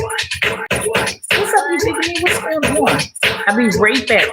What's up, you digging me? What's going on? I'll be right back.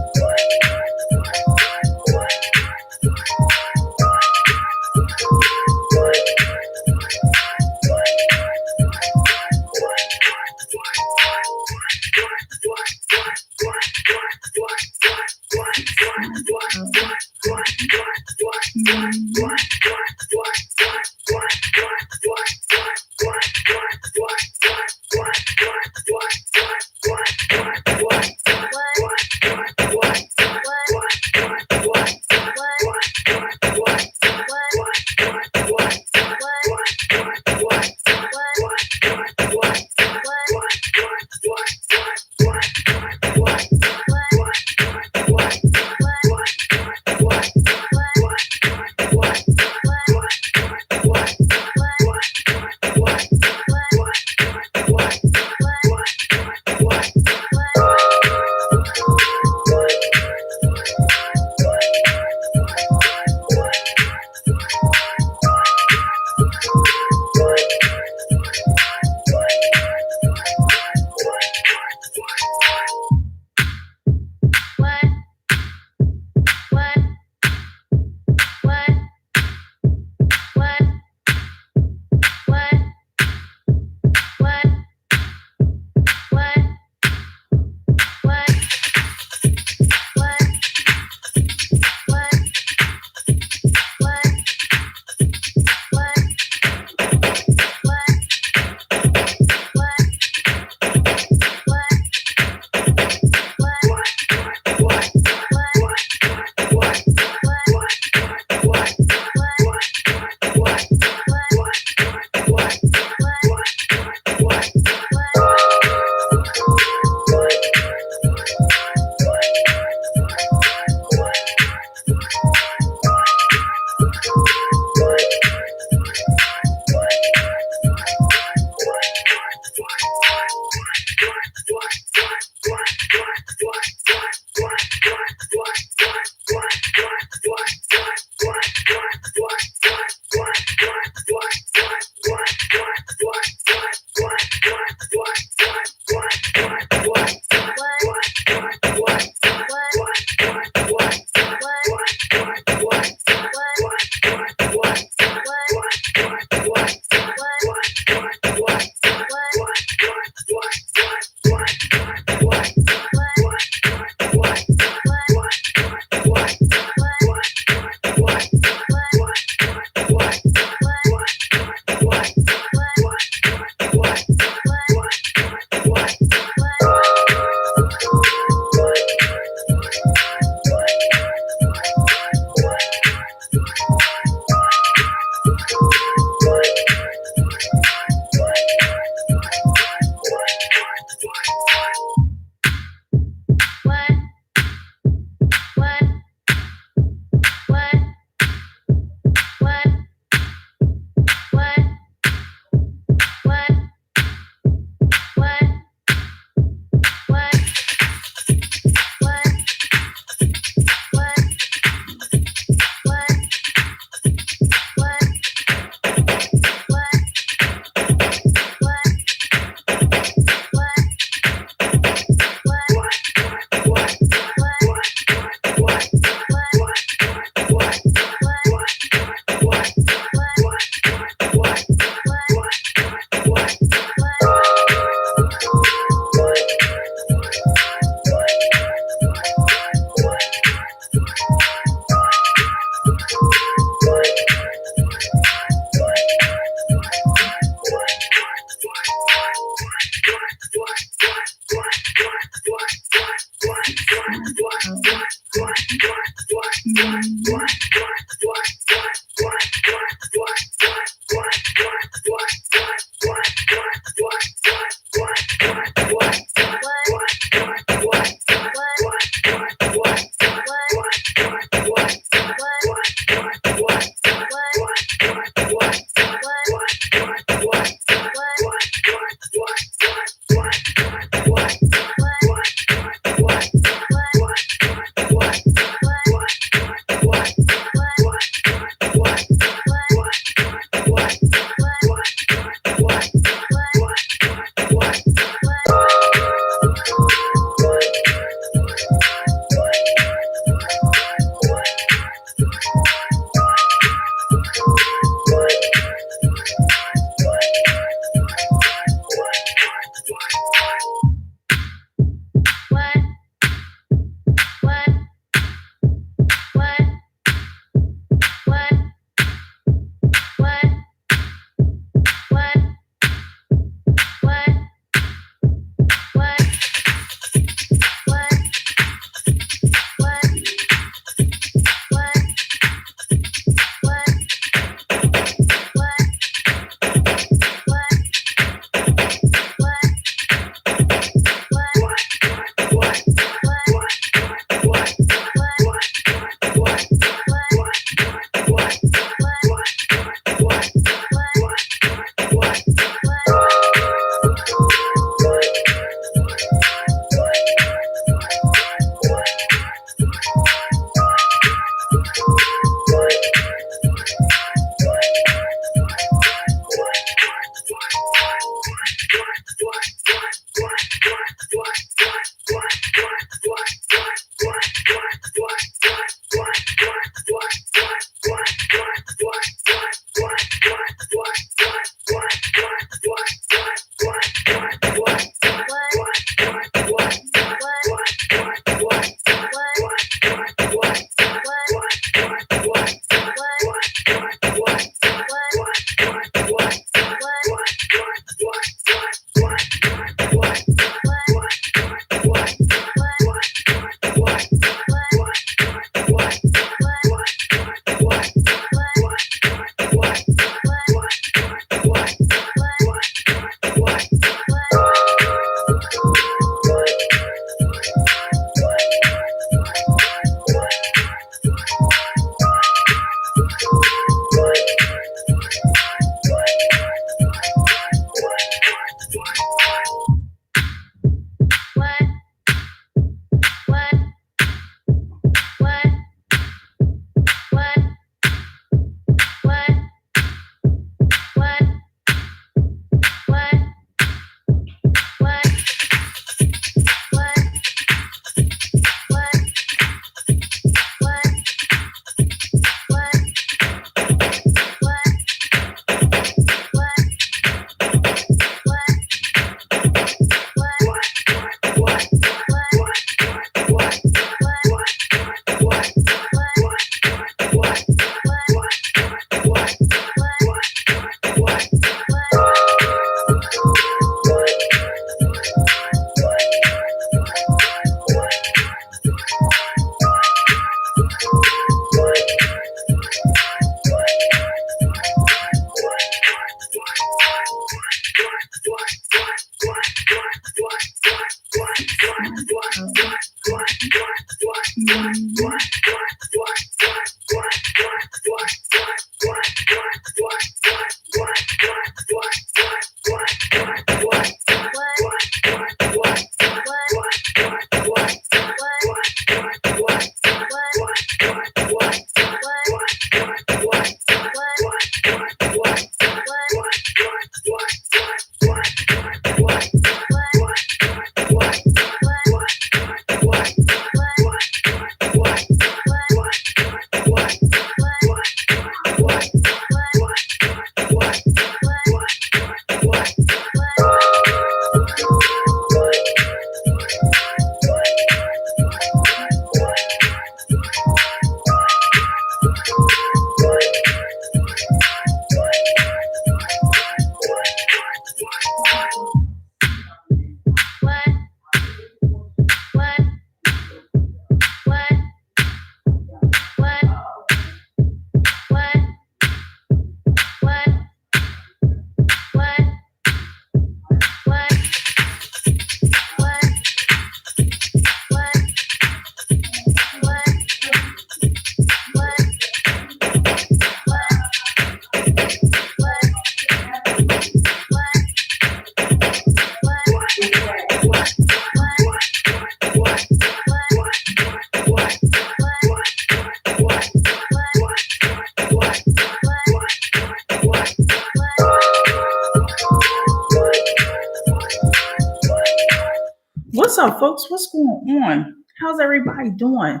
up, folks? What's going on? How's everybody doing?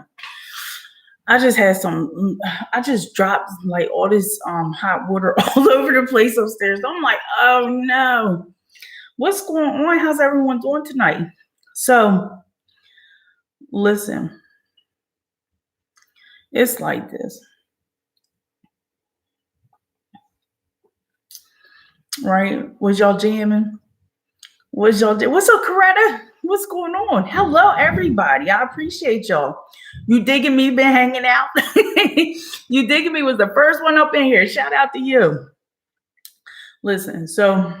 I just dropped like all this hot water all over the place upstairs. I'm like, oh no. What's going on? How's everyone doing tonight? So, listen. It's like this. Right? Was y'all jamming? What's up, Coretta? What's going on? Hello, everybody. I appreciate y'all. You digging me? Been hanging out? You digging me was the first one up in here. Shout out to you. Listen, so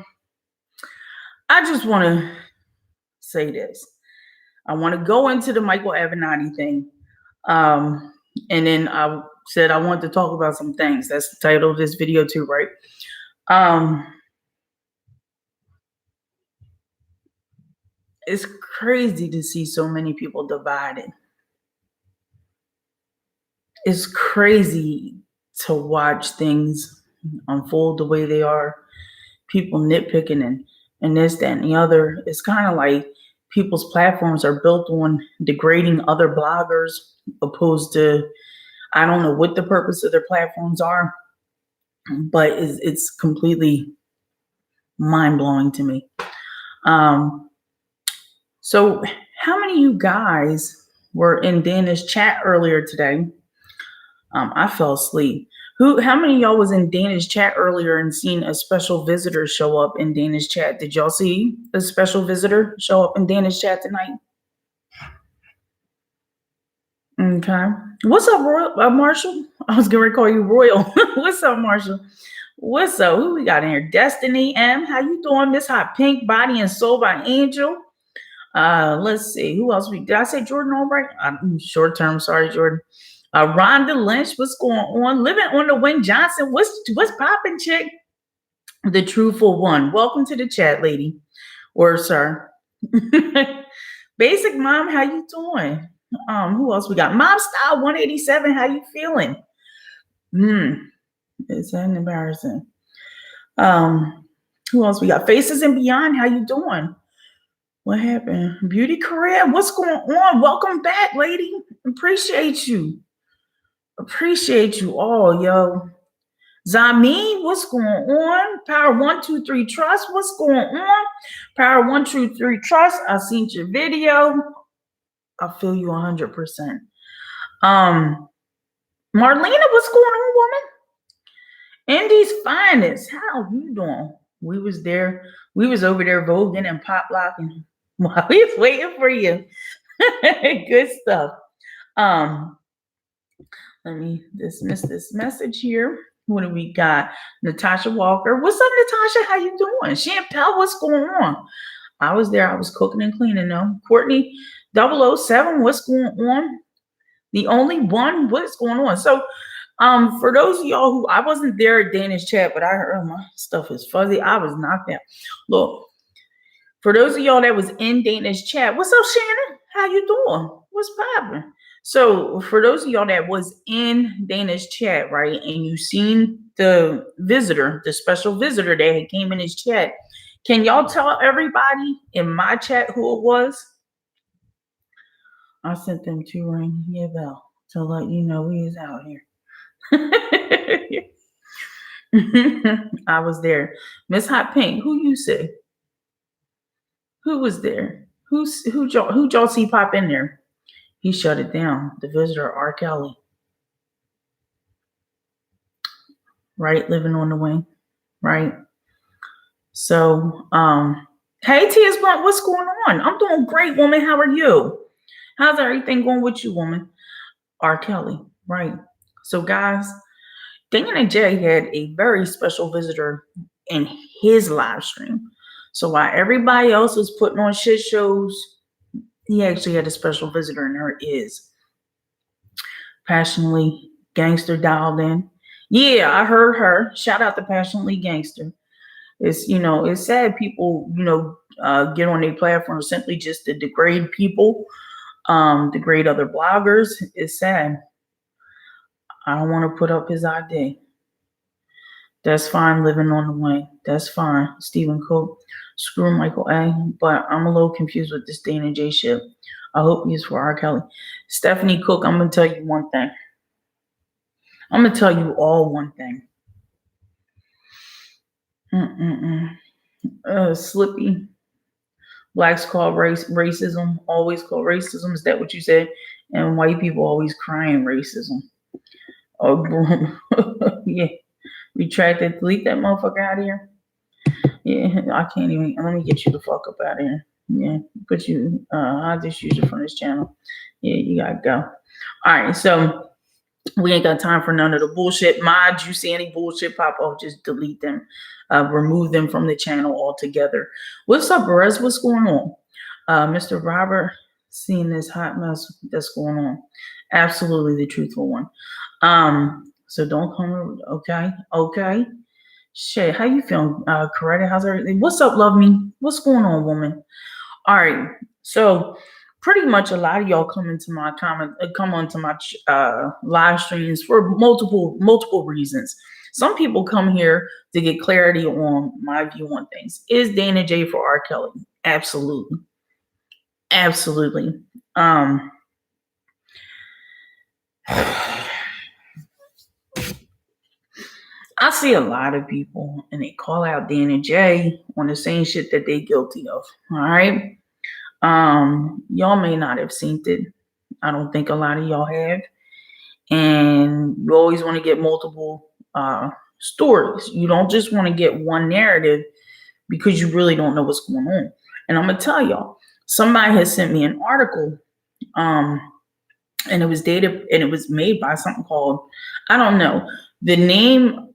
I just want to say this. I want to go into the Michael Avenatti thing. And then I said I want to talk about some things. That's the title of this video too, right? It's crazy to see so many people divided. It's crazy to watch things unfold the way they are. People nitpicking and this, that, and the other. It's kind of like people's platforms are built on degrading other bloggers opposed to, I don't know what the purpose of their platforms are, but it's completely mind-blowing to me. So how many of you guys were in Dana's chat earlier today? I fell asleep. How many of y'all was in Dana's chat earlier and seen a special visitor show up in Dana's chat? Did y'all see a special visitor show up in Dana's chat tonight? Okay. What's up, Marshall? I was going to call you Royal. What's up, Marshall? What's up? Who we got in here? Destiny M. How you doing? Miss Hot Pink, Body and Soul by Angel. Let's see. Who else? Did I say Jordan Albright? Short term. Sorry, Jordan. Rhonda Lynch. What's going on? Living on the Wing Johnson. What's popping, chick? The Truthful One. Welcome to the chat, lady. Or sir. Basic Mom. How you doing? Who else we got? Mom Style 187. How you feeling? It's embarrassing. Who else we got? Faces and Beyond. How you doing? What happened? Beauty Career. What's going on? Welcome back, lady. Appreciate you. Appreciate you all, yo. Zameen, what's going on? Power 123 Trust. What's going on? Power 123 Trust. I seen your video. I feel you 100%. Marlena, what's going on, woman? Indy's Finest. How you doing? We was there. We was over there voguing and pop locking while we was waiting for you. Good stuff. Let me dismiss this message here. What do we got? Natasha Walker. What's up, Natasha? How you doing? Champel, what's going on? I was there. I was cooking and cleaning though. Courtney 007, what's going on? The Only One, what's going on? So for those of y'all who, I wasn't there at Dana's chat, but I heard my stuff is fuzzy. I was knocked out. Look, for those of y'all that was in Dana's chat, what's up, Shannon? How you doing? What's popping? So for those of y'all that was in Dana's chat, right, and you seen the visitor, the special visitor that came in his chat, can y'all tell everybody in my chat who it was? I sent them to ring your bell to let you know we is out here. I was there. Miss Hot Pink, who you say? Who was there? Who y'all see pop in there? He shut it down. The visitor, R. Kelly. Right? Living on the Wing. Right? So, hey, T.S. Blunt, what's going on? I'm doing great, woman. How are you? How's everything going with you, woman? R. Kelly. Right. So, guys, Dana and Jay had a very special visitor in his live stream. So while everybody else was putting on shit shows, he actually had a special visitor, and there is. Passionately Gangster dialed in. Yeah, I heard her. Shout out to Passionately Gangster. It's, it's sad people, get on their platform simply just to degrade people, degrade other bloggers. It's sad. I don't want to put up his ID. That's fine, living on the wing. That's fine. Stephen Cook, screw Michael A. But I'm a little confused with this Dana J shit. I hope he's for R. Kelly. Stephanie Cook, I'm going to tell you one thing. I'm going to tell you all one thing. Slippy. Blacks call racism, always call racism. Is that what you said? And white people always crying racism. Oh, yeah. Retract it. Delete that motherfucker out of here. Yeah, I can't even. Let me get you the fuck up out of here. Yeah, put you. I'll just use you from this channel. Yeah, you gotta go. All right, so we ain't got time for none of the bullshit. Mod, you see any bullshit pop up, just delete them. Remove them from the channel altogether. What's up, Perez? What's going on? Mr. Robert, seeing this hot mess that's going on. Absolutely the truthful one. So don't come. Okay. Shit, how you feeling? Coretta, how's everything? What's up, love me? What's going on, woman? All right. So pretty much a lot of y'all come onto my live streams for multiple reasons. Some people come here to get clarity on my view on things. Is Dana J for R. Kelly? Absolutely. I see a lot of people and they call out Dana J on the same shit that they guilty of. All right. Y'all may not have seen it. I don't think a lot of y'all have. And you always want to get multiple stories. You don't just want to get one narrative because you really don't know what's going on. And I'm gonna tell y'all, somebody has sent me an article, and it was dated and it was made by something called, I don't know. The name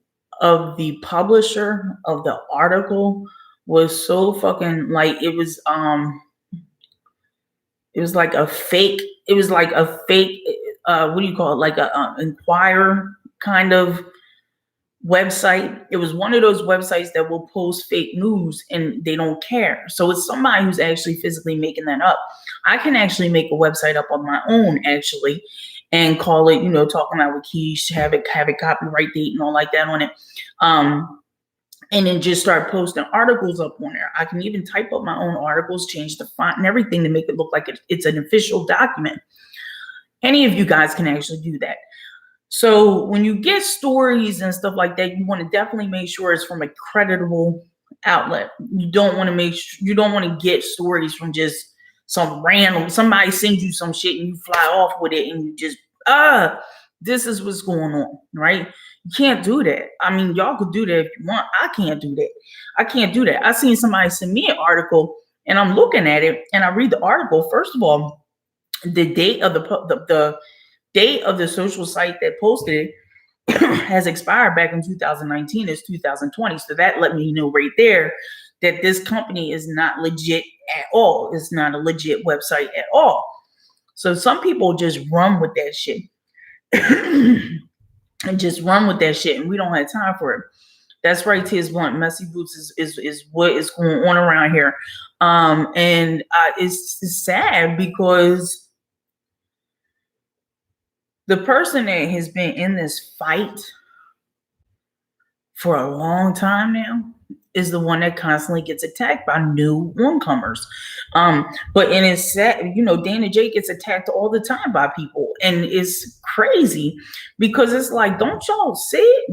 of the publisher of the article was so fucking like it was like a fake what do you call it, like a Inquirer kind of website. It was one of those websites that will post fake news and they don't care. So it's somebody who's actually physically making that up. I can actually make a website up on my own actually and call it, Talking Loud with Keish, have it copyright date and all like that on it. And then just start posting articles up on there. I can even type up my own articles, change the font and everything to make it look like it's an official document. Any of you guys can actually do that. So when you get stories and stuff like that, you want to definitely make sure it's from a creditable outlet. You don't want to get stories from just some random, somebody sends you some shit and you fly off with it and you just, this is what's going on, right? You can't do that. I mean, y'all could do that if you want. I can't do that. I seen somebody send me an article and I'm looking at it and I read the article. First of all, the date of the date of the social site that posted it has expired back in 2019. It's 2020. So that let me know right there that this company is not legit at all. It's not a legit website at all. So some people just run with that shit. And just run with that shit, and we don't have time for it. That's right, Tiz Blunt. Messy Boots is what is going on around here. And it's sad because the person that has been in this fight for a long time now is the one that constantly gets attacked by new onecomers. But and it's sad, Dana J gets attacked all the time by people, and it's crazy because it's like, don't y'all see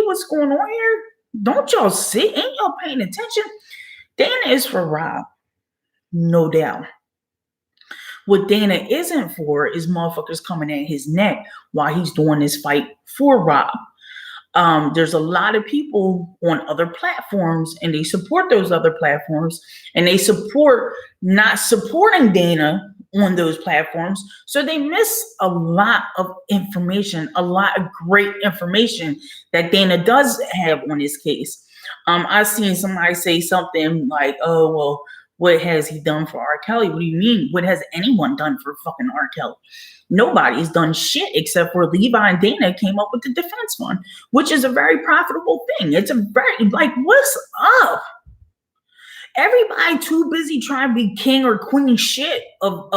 what's going on here? Don't y'all see? Ain't y'all paying attention? Dana is for Rob, no doubt. What Dana isn't for is motherfuckers coming at his neck while he's doing this fight for Rob. There's a lot of people on other platforms and they support those other platforms and they support not supporting Dana on those platforms. So they miss a lot of information, a lot of great information that Dana does have on his case. I've seen somebody say something like, oh, well, what has he done for R. Kelly? What do you mean? What has anyone done for fucking R. Kelly? Nobody's done shit except for Levi and Dana came up with the defense fund, which is a very profitable thing. It's a very, like, what's up? Everybody too busy trying to be king or queen shit of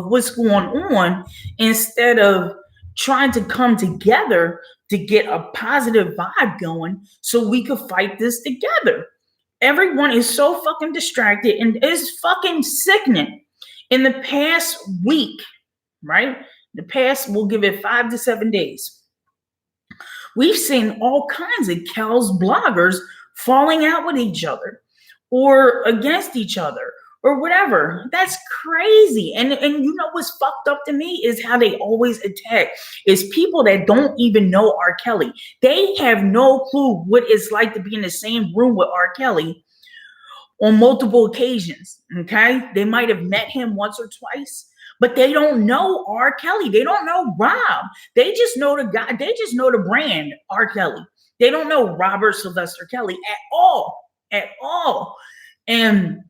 what's going on instead of trying to come together to get a positive vibe going so we could fight this together. Everyone is so fucking distracted and it's fucking sickening. In the past week, right? The past, we'll give it 5 to 7 days. We've seen all kinds of Kel's bloggers falling out with each other or against each other or whatever. That's crazy. And you know what's fucked up to me is how they always attack is people that don't even know R. Kelly. They have no clue what it's like to be in the same room with R. Kelly on multiple occasions. Okay. They might have met him once or twice, but they don't know R. Kelly. They don't know Rob. They just know the guy. They just know the brand R. Kelly. They don't know Robert Sylvester Kelly at all. At all. And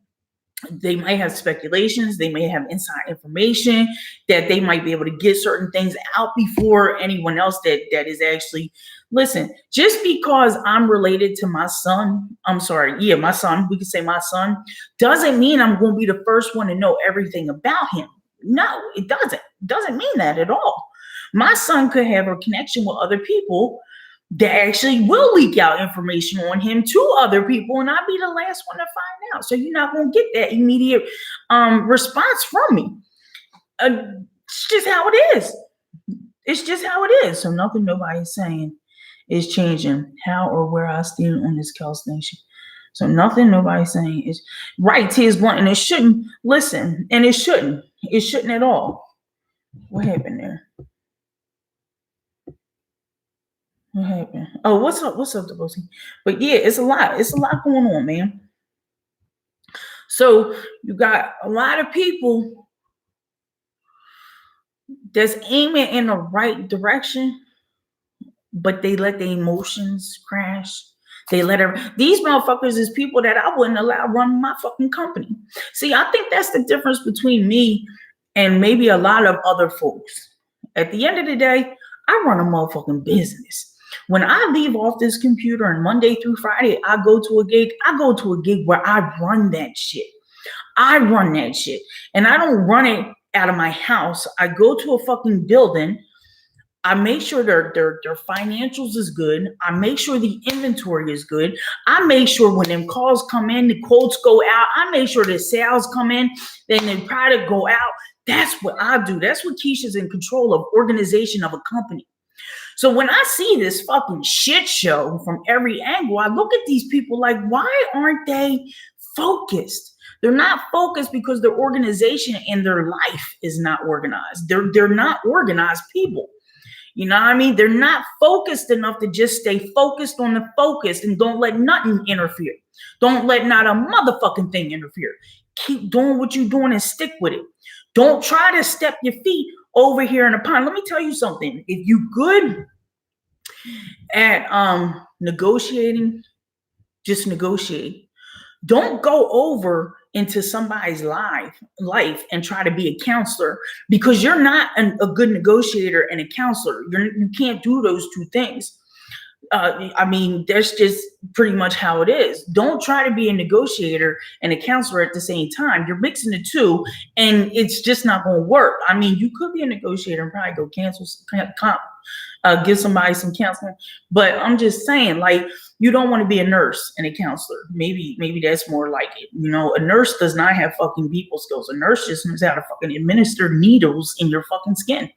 they might have speculations. They may have inside information that they might be able to get certain things out before anyone else that is actually, listen, just because I'm related to my son, my son, we could say my son, doesn't mean I'm going to be the first one to know everything about him. No, it doesn't. It doesn't mean that at all. My son could have a connection with other people that actually will leak out information on him to other people, and I'll be the last one to find out. So you're not going to get that immediate response from me. It's just how it is. It's just how it is. So nothing nobody's saying is changing how or where I stand on this Kel station. So nothing nobody's saying is right to his blunt, and it shouldn't. Listen, and it shouldn't. It shouldn't at all. What happened there? What happened? Oh, what's up? What's up, Debussy? But yeah, it's a lot. It's a lot going on, man. So you got a lot of people that's aiming in the right direction, but they let the emotions crash. They let these motherfuckers is people that I wouldn't allow run my fucking company. See, I think that's the difference between me and maybe a lot of other folks. At the end of the day, I run a motherfucking business. When I leave off this computer and Monday through Friday, I go to a gig where I run that shit. I run that shit. And I don't run it out of my house. I go to a fucking building. I make sure their financials is good. I make sure the inventory is good. I make sure when them calls come in, the quotes go out. I make sure the sales come in, then the product go out. That's what I do. That's what Keisha's in control of, organization of a company. So when I see this fucking shit show from every angle, I look at these people like, why aren't they focused? They're not focused because their organization and their life is not organized. They're not organized people. You know what I mean? They're not focused enough to just stay focused on the focus and don't let nothing interfere. Don't let not a motherfucking thing interfere. Keep doing what you're doing and stick with it. Don't try to step your feet over here in the pond. Let me tell you something. If you good at negotiating, just negotiate. Don't go over into somebody's life and try to be a counselor, because you're not a good negotiator and a counselor. You can't do those two things. I mean, that's just pretty much how it is. Don't try to be a negotiator and a counselor at the same time. You're mixing the two, and it's just not going to work. I mean, you could be a negotiator and probably go give somebody some counseling, but I'm just saying, like, you don't want to be a nurse and a counselor. Maybe that's more like it. You know, a nurse does not have fucking people skills. A nurse just knows how to fucking administer needles in your fucking skin.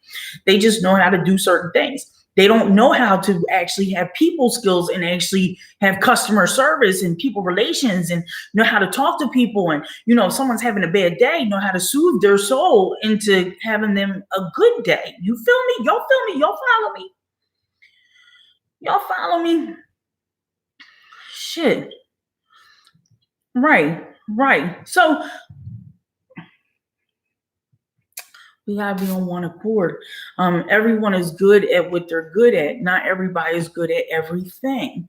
They just know how to do certain things. They don't know how to actually have people skills and actually have customer service and people relations and know how to talk to people. And, you know, if someone's having a bad day, know how to soothe their soul into having them a good day. You feel me? Y'all feel me? Y'all follow me? Y'all follow me? Shit. Right. So we gotta be on one accord. Everyone is good at what they're good at. Not everybody is good at everything.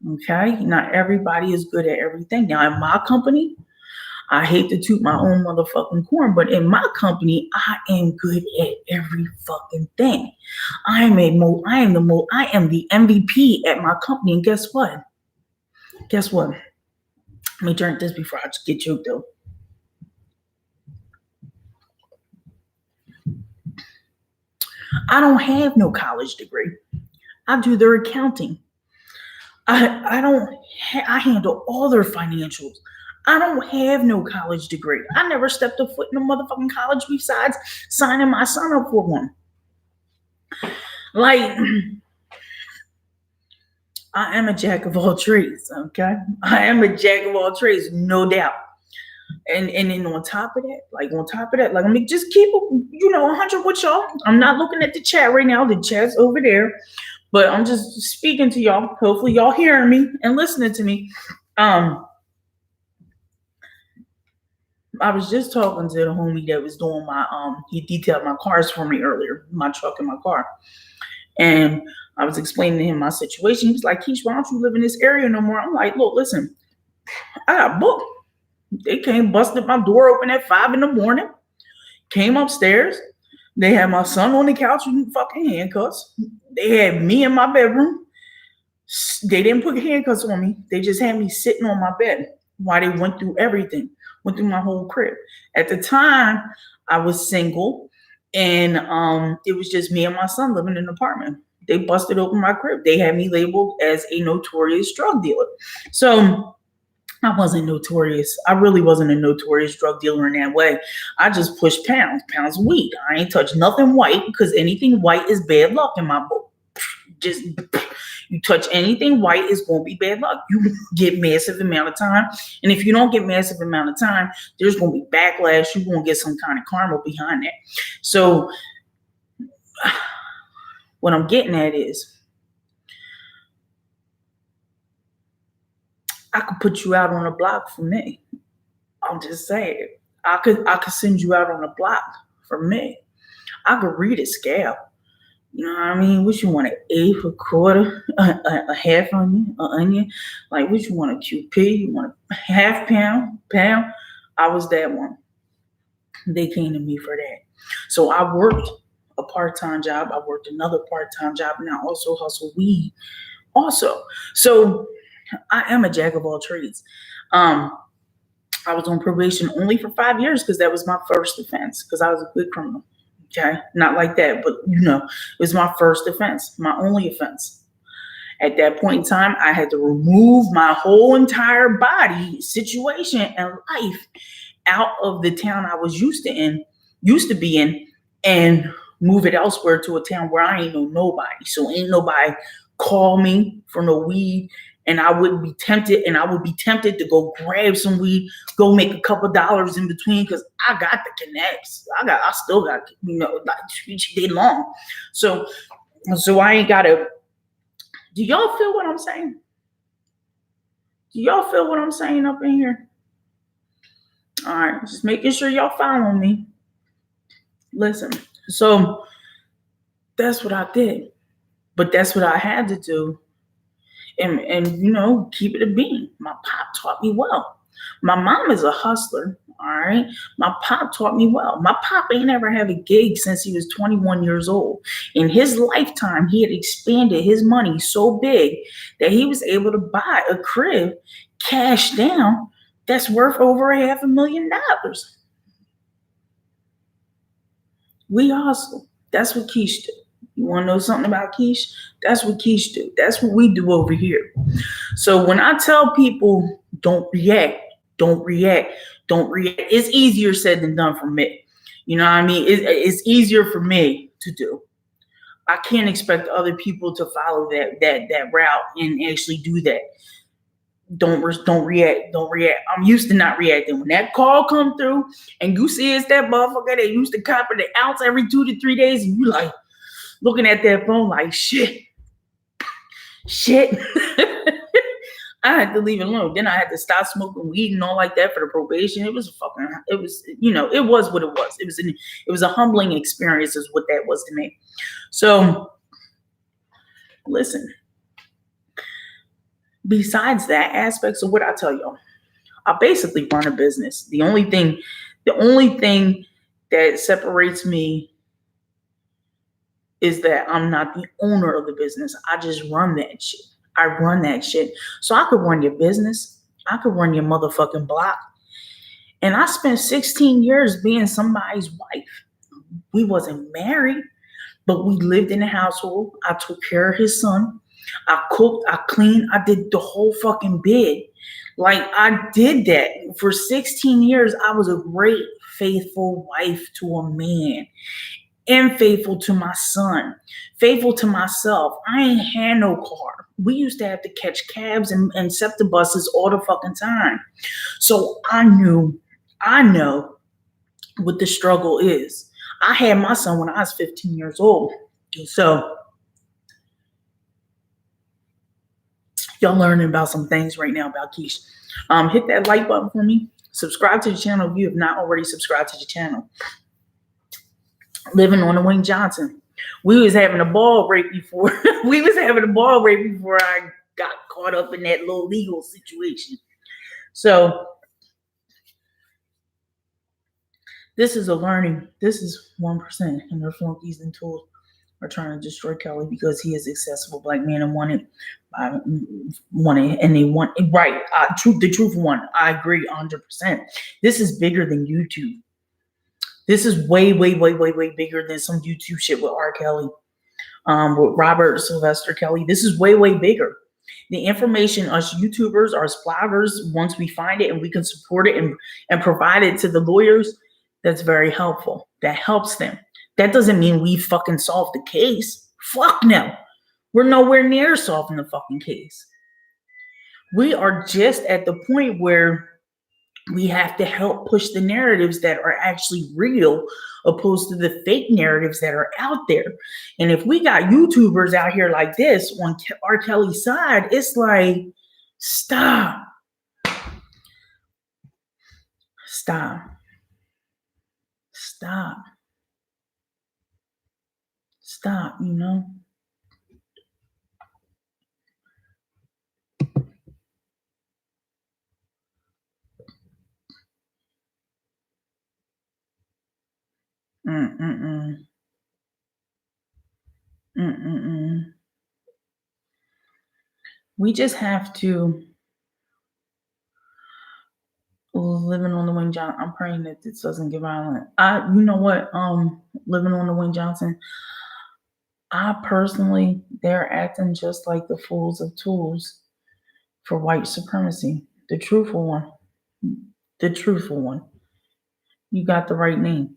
Okay? Not everybody is good at everything. Now, in my company, I hate to toot my own motherfucking horn, but in my company, I am good at every fucking thing. I am the MVP at my company. And guess what? Let me drink this before I get choked though. I don't have no college degree. I do their accounting. I handle all their financials. I don't have no college degree. I never stepped a foot in a motherfucking college besides signing my son up for one. Like, I am a jack of all trades, okay? I am a jack of all trades, no doubt. And then on top of that, like let me just keep 100 with y'all. I'm not looking at the chat right now. The chat's over there, but I'm just speaking to y'all. Hopefully y'all hearing me and listening to me. I was just talking to the homie that was doing my he detailed my cars for me earlier, my truck and my car. And I was explaining to him my situation. He was like, Keish, why don't you live in this area no more? I'm like, look, listen, I got booked. They came, busted my door open at 5 a.m, came upstairs. They had my son on the couch with fucking handcuffs. They had me in my bedroom. They didn't put handcuffs on me. They just had me sitting on my bed while they went through everything, went through my whole crib. At the time, I was single, and it was just me and my son living in an apartment. They busted open my crib. They had me labeled as a notorious drug dealer. So I wasn't notorious. I really wasn't a notorious drug dealer in that way. I just pushed pounds of weed. I ain't touched nothing white because anything white is bad luck in my book. Just you touch anything white, it's going to be bad luck. You get massive amount of time. And if you don't get massive amount of time, there's going to be backlash. You're going to get some kind of karma behind that. So what I'm getting at is, I could put you out on a block for me. I'm just saying. I could send you out on a block for me. I could read a scale. You know what I mean? What you want, an eighth, a quarter, a half onion, an onion? Like, what you want, a QP? You want a half pound? I was that one. They came to me for that. So I worked a part-time job. I worked another part-time job, and I also hustle weed also. So I am a jack of all trades. I was on probation only for 5 years because that was my first offense, because I was a good criminal. Okay, not like that, but it was my first offense, my only offense. At that point in time, I had to remove my whole entire body, situation, and life out of the town I was used to be in, and move it elsewhere to a town where I ain't know nobody. So ain't nobody call me for no weed. And I would be tempted to go grab some weed, go make a couple dollars in between, because I got the connects. I still got, like each day long. So I ain't gotta. Do y'all feel what I'm saying? Do y'all feel what I'm saying up in here? All right, just making sure y'all following me. Listen, so that's what I did, but that's what I had to do. And keep it a bean. My pop taught me well. My mom is a hustler, all right? My pop taught me well. My pop ain't ever had a gig since he was 21 years old. In his lifetime, he had expanded his money so big that he was able to buy a crib cash down that's worth over $500,000. We hustle. That's what Keish do. You want to know something about Keish? That's what Keish do. That's what we do over here. So when I tell people, don't react, it's easier said than done for me. You know what I mean? It's easier for me to do. I can't expect other people to follow that route and actually do that. Don't react. I'm used to not reacting. When that call come through and you see it's that motherfucker that used to copy the ounce every 2 to 3 days, and you like looking at that phone like shit. I had to leave it alone. Then I had to stop smoking weed and all like that for the probation. It was what it was. It was a humbling experience is what that was to me. So listen, besides that aspect, so what I tell y'all, I basically run a business. The only thing that separates me is that I'm not the owner of the business. I just run that shit. So I could run your business. I could run your motherfucking block. And I spent 16 years being somebody's wife. We wasn't married, But we lived in a household. I took care of his son. I cooked, I cleaned, I did the whole fucking bed. Like I did that for 16 years. I was a great, faithful wife to a man and faithful to my son, faithful to myself. I ain't had no car. We used to have to catch cabs and SEPTA buses all the fucking time. So I know what the struggle is. I had my son when I was 15 years old. So y'all learning about some things right now about Keish. Hit that like button for me. Subscribe to the channel if you have not already subscribed to the channel. Living on the Wayne Johnson. We was having a ball right before I got caught up in that little legal situation. So this is a learning. This is 1%, and their flunkies and tools are trying to destroy Kelly because he is an accessible black man and wanted, and they want right. The truth one. I agree 100%. This is bigger than YouTube. This is way bigger than some YouTube shit with R. Kelly, with Robert Sylvester Kelly. This is way bigger. The information us YouTubers, us bloggers, once we find it and we can support it and provide it to the lawyers, that's very helpful. That helps them. That doesn't mean we fucking solved the case. Fuck no. We're nowhere near solving the fucking case. We are just at the point where we have to help push the narratives that are actually real opposed to the fake narratives that are out there. And if we got YouTubers out here like this on R. Kelly's side, it's like, stop. Stop, you know? We just have to living on the Wayne Johnson. I'm praying that this doesn't get violent. You know what? Living on the Wayne Johnson. I personally, they're acting just like the fools of tools for white supremacy. The truthful one. The truthful one. You got the right name.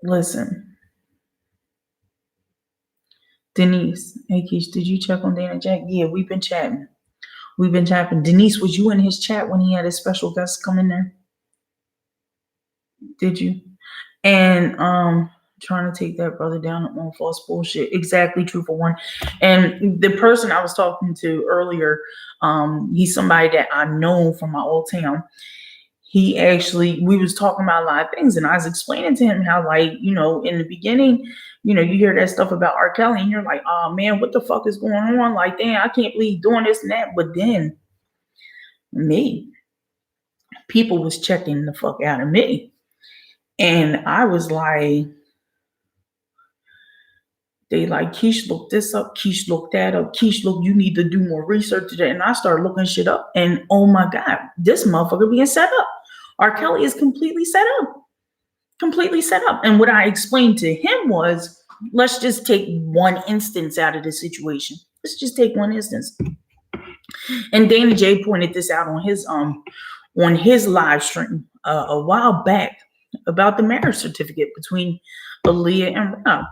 Listen. Denise, hey Keish, did you check on Dana Jack? Yeah, we've been chatting. Denise, was you in his chat when he had his special guests come in there? Did you? And trying to take that brother down on false bullshit. Exactly, truthful one. And the person I was talking to earlier, he's somebody that I know from my old town. We was talking about a lot of things, and I was explaining to him how, like, you know, in the beginning, you know, you hear that stuff about R. Kelly, and you're like, oh man, what the fuck is going on? Like, damn, I can't believe doing this and that. But then people was checking the fuck out of me. And I was like, they like, Keish, look this up, Keish, look that up, Keish, look, you need to do more research today. And I started looking shit up, and oh my God, this motherfucker being set up. R. Kelly is completely set up. And what I explained to him was, let's just take one instance out of the situation. Let's just take one instance. And Dana J pointed this out on his live stream a while back about the marriage certificate between Aaliyah and Rob.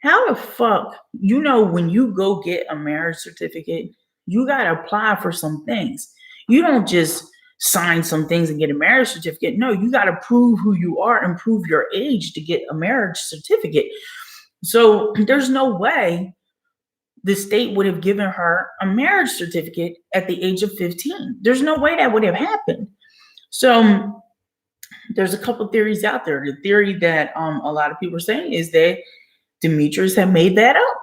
How the fuck, you know, when you go get a marriage certificate, you got to apply for some things. You don't just sign some things and get a marriage certificate. No, you got to prove who you are and prove your age to get a marriage certificate. So there's no way the state would have given her a marriage certificate at the age of 15. There's no way that would have happened. So there's a couple theories out there. The theory that a lot of people are saying is that Demetrius had made that up.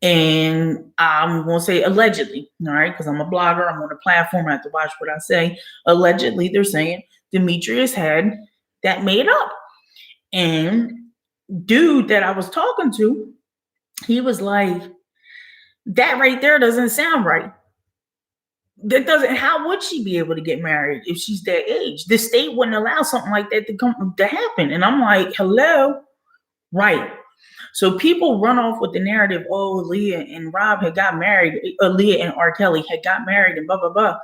And I'm going to say allegedly, all right, because I'm a blogger, I'm on a platform, I have to watch what I say. Allegedly, they're saying Demetrius had that made up. And dude that I was talking to, he was like, that right there doesn't sound right. That doesn't. How would she be able to get married if she's that age? The state wouldn't allow something like that to happen. And I'm like, hello, right? So people run off with the narrative, oh, Leah and Rob had got married, Leah and R. Kelly had got married, and blah blah blah.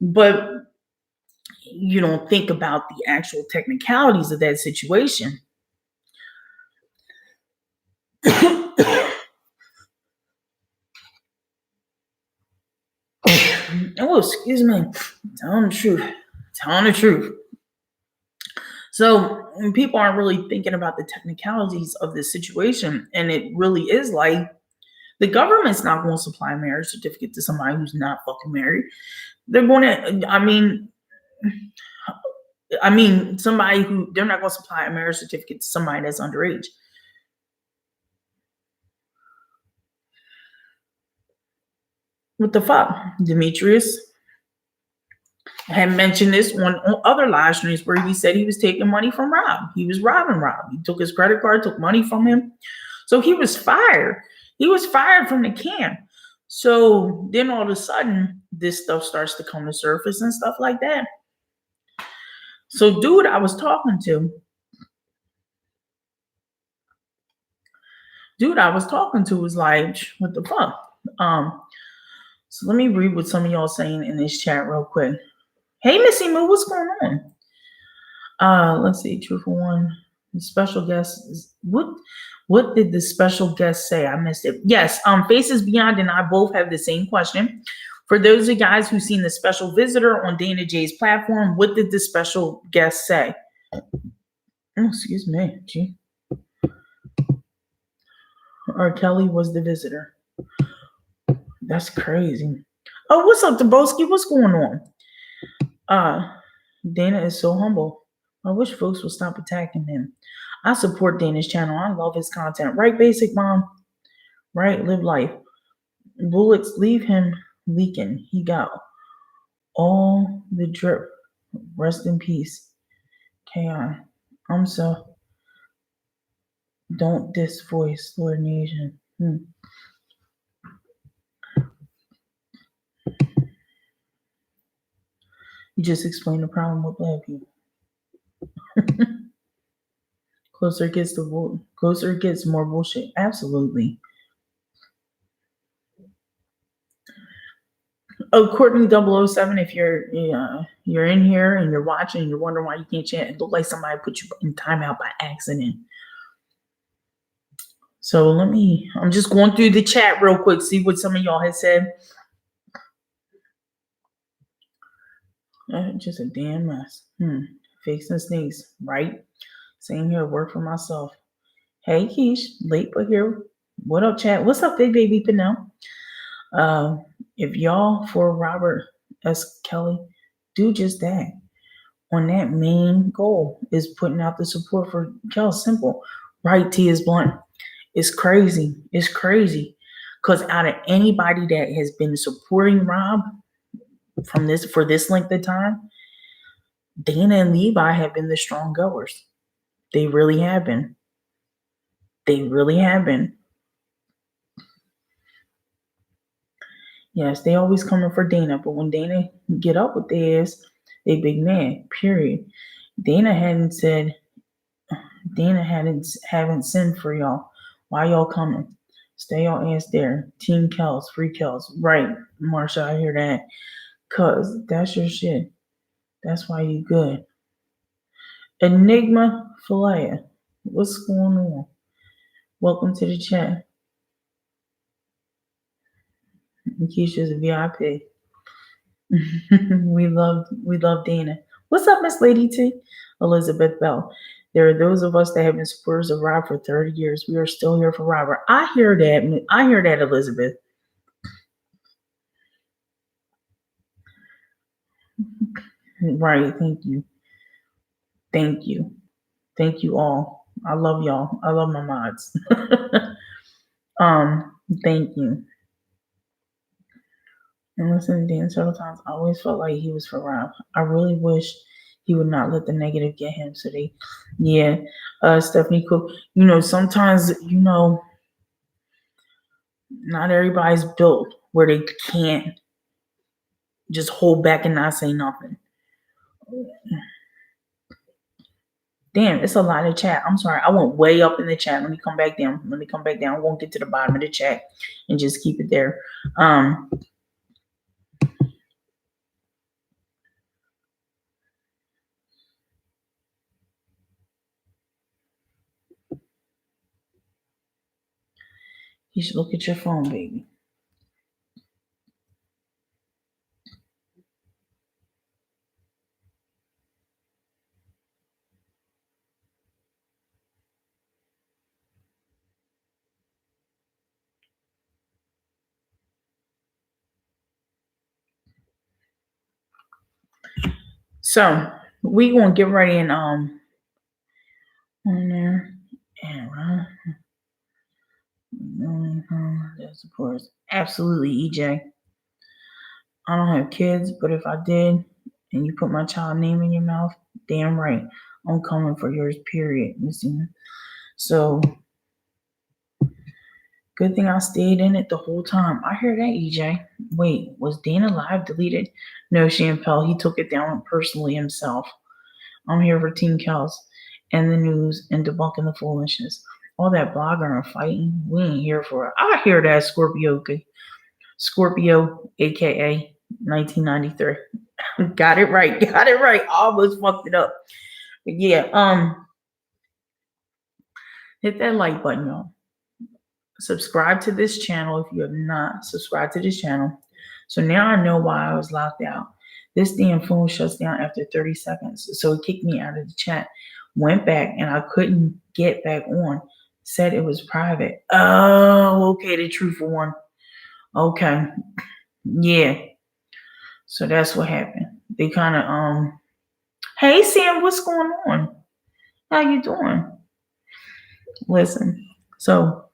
But you don't think about the actual technicalities of that situation. Oh, excuse me. Telling the truth. So people aren't really thinking about the technicalities of this situation. And it really is like the government's not going to supply a marriage certificate to somebody who's not fucking married. They're going to, somebody who, they're not going to supply a marriage certificate to somebody that's underage. What the fuck? Demetrius had mentioned this on other live streams where he said he was taking money from Rob. He was robbing Rob. He took his credit card, took money from him. So he was fired. He was fired from the camp. So then all of a sudden, this stuff starts to come to surface and stuff like that. So dude I was talking to was like, what the fuck? So let me read what some of y'all saying in this chat real quick. Hey, Missy Moo, what's going on? Let's see, Truthful One. The special guest is, what did the special guest say? I missed it. Yes, Faces Beyond and I both have the same question. For those of you guys who've seen the special visitor on Dana J's platform, what did the special guest say? Oh, excuse me. Gee. R. Kelly was the visitor. That's crazy. Oh, what's up, Debunking? What's going on? Dana is so humble. I wish folks would stop attacking him. I support Dana's channel. I love his content. Right, Basic Mom? Right, live life. Bullets, leave him leaking. He got all the drip. Rest in peace. K.I. I'm so. Don't diss voice, Lord Nation. You just explained the problem with black people. Closer it gets, more bullshit. Absolutely. Oh, Courtney 007, if you're in here and you're watching and you're wondering why you can't chat, it looked like somebody put you in timeout by accident. So I'm just going through the chat real quick, see what some of y'all had said. Just a damn mess. Fakes and snakes, right? Same here, work for myself. Hey, Keish, late but here. What up, chat? What's up, big baby Pinnell? If y'all for Robert S. Kelly, do just that. On that main goal is putting out the support for Kel. Simple. Right, T is blunt. It's crazy. It's crazy. Because out of anybody that has been supporting Rob for this length of time, Dana and Levi have been the strong goers. They really have been. They really have been. Yes, they always coming for Dana, but when Dana get up with theirs, they big man, period. Dana haven't sinned for y'all. Why y'all coming? Stay your ass there. Team Kels, free Kels. Right, Marsha, I hear that. Cause that's your shit. That's why you good. Enigma Falaya, what's going on? Welcome to the chat. Keisha's a VIP. we love Dana. What's up, Miss Lady T? Elizabeth Bell. There are those of us that have been supporters of Rob for 30 years. We are still here for Robert. I hear that, Elizabeth. Right. Thank you. Thank you. Thank you all. I love y'all. I love my mods. Thank you. And listen to Dan several times. I always felt like he was for Rob. I really wish he would not let the negative get him. So Stephanie Cook, sometimes, not everybody's built where they can't just hold back and not say nothing. Damn, it's a lot of chat. I'm sorry. I went way up in the chat. Let me come back down. I won't get to the bottom of the chat and just keep it there. You should look at your phone, baby. So we gonna get ready and on there and that's of course absolutely EJ. I don't have kids, but if I did, and you put my child name in your mouth, damn right, I'm coming for yours. Period. You see? So good thing I stayed in it the whole time. I hear that, EJ. Wait, was Dana Live deleted? No, Champel. He took it down personally himself. I'm here for Team Kels and the news and debunking the foolishness. All that blogging and fighting, we ain't here for it. I hear that, Scorpio, aka 1993. Got it right. Almost fucked it up. But yeah, hit that like button, y'all. Subscribe to this channel if you have not subscribed to this channel. So now I know why I was locked out. This damn phone shuts down after 30 seconds. So it kicked me out of the chat. Went back and I couldn't get back on. Said it was private. Oh, okay, the truthful one. Okay. Yeah. So that's what happened. They kind of hey Sam, what's going on? How you doing? Listen. So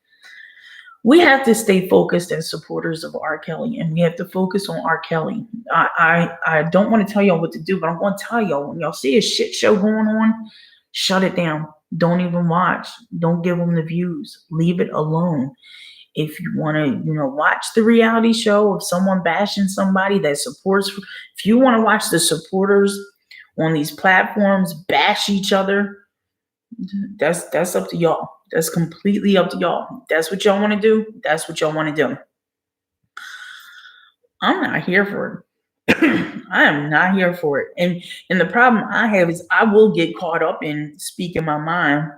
we have to stay focused as supporters of R. Kelly, and we have to focus on R. Kelly. I don't want to tell y'all what to do, but I'm going to tell y'all, when y'all see a shit show going on, shut it down. Don't even watch. Don't give them the views. Leave it alone. If you want to, watch the reality show of someone bashing somebody that supports, if you want to watch the supporters on these platforms bash each other, that's up to y'all. That's completely up to y'all. That's what y'all want to do. That's what y'all want to do. I'm not here for it. I am not here for it. And the problem I have is I will get caught up in speaking my mind.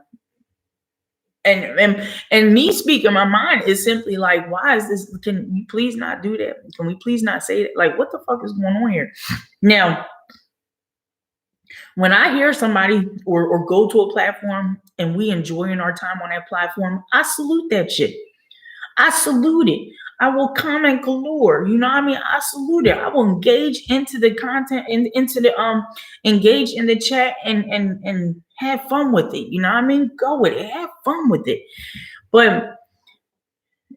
And me speaking my mind is simply like, why is this? Can you please not do that? Can we please not say that? Like, what the fuck is going on here? Now, when I hear somebody or go to a platform and we enjoying our time on that platform, I salute that shit. I salute it. I will comment galore. You know what I mean? I salute it. I will engage into the content and into the engage in the chat and have fun with it. You know what I mean? Go with it. Have fun with it. But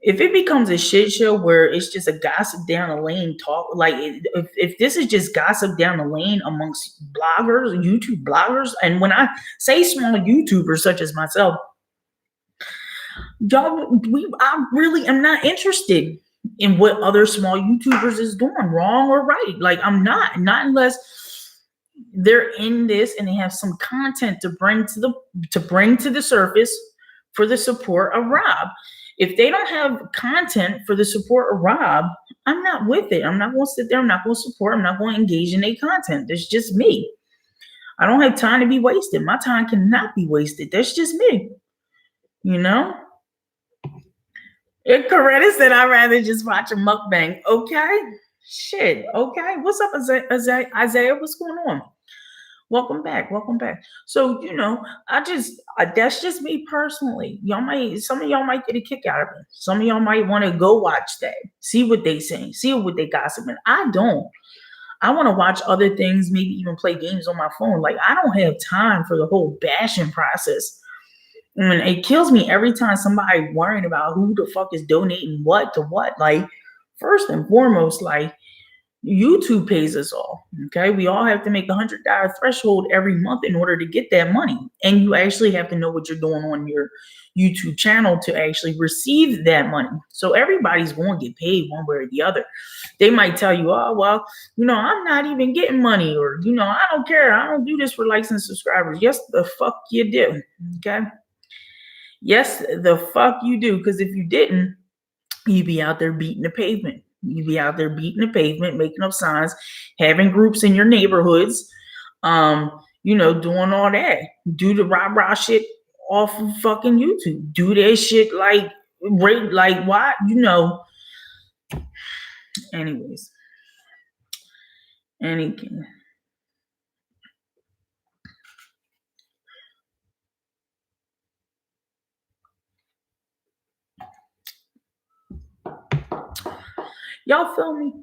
if it becomes a shit show where it's just a gossip down the lane talk, like if this is just gossip down the lane amongst bloggers, YouTube bloggers, and when I say small YouTubers such as myself, y'all, I really am not interested in what other small YouTubers is doing, wrong or right. Like I'm not unless they're in this and they have some content to bring to the surface for the support of Rob. If they don't have content for the support of Rob, I'm not with it. I'm not going to sit there. I'm not going to support. I'm not going to engage in their content. That's just me. I don't have time to be wasted. My time cannot be wasted. That's just me. Coretta said I'd rather just watch a mukbang. Okay. Shit. Okay. What's up, Isaiah? What's going on? Welcome back. So, that's just me personally. Some of y'all might get a kick out of it. Some of y'all might want to go watch that, see what they saying, see what they gossiping. I don't. I want to watch other things, maybe even play games on my phone. Like, I don't have time for the whole bashing process. And it kills me every time somebody worrying about who the fuck is donating what to what. Like, first and foremost, like, YouTube pays us all. Okay. We all have to make $100 threshold every month in order to get that money. And you actually have to know what you're doing on your YouTube channel to actually receive that money. So everybody's going to get paid one way or the other. They might tell you, oh, well, I'm not even getting money, or, I don't care. I don't do this for likes and subscribers. Yes, the fuck you do. Okay. Yes, the fuck you do. Because if you didn't, you'd be out there beating the pavement. You'd be out there beating the pavement, making up signs, having groups in your neighborhoods, doing all that. Do the rah-rah shit off of fucking YouTube. Do that shit like why? Anyways. Anything. Y'all feel me?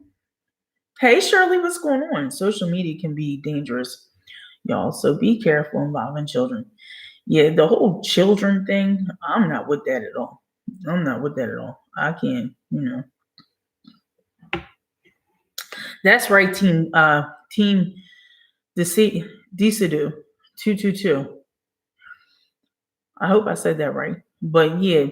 Hey Shirley, what's going on? Social media can be dangerous, y'all. So be careful involving children. Yeah, the whole children thing, I'm not with that at all. I'm not with that at all. I can't, That's right, team Decidu 222. I hope I said that right. But yeah,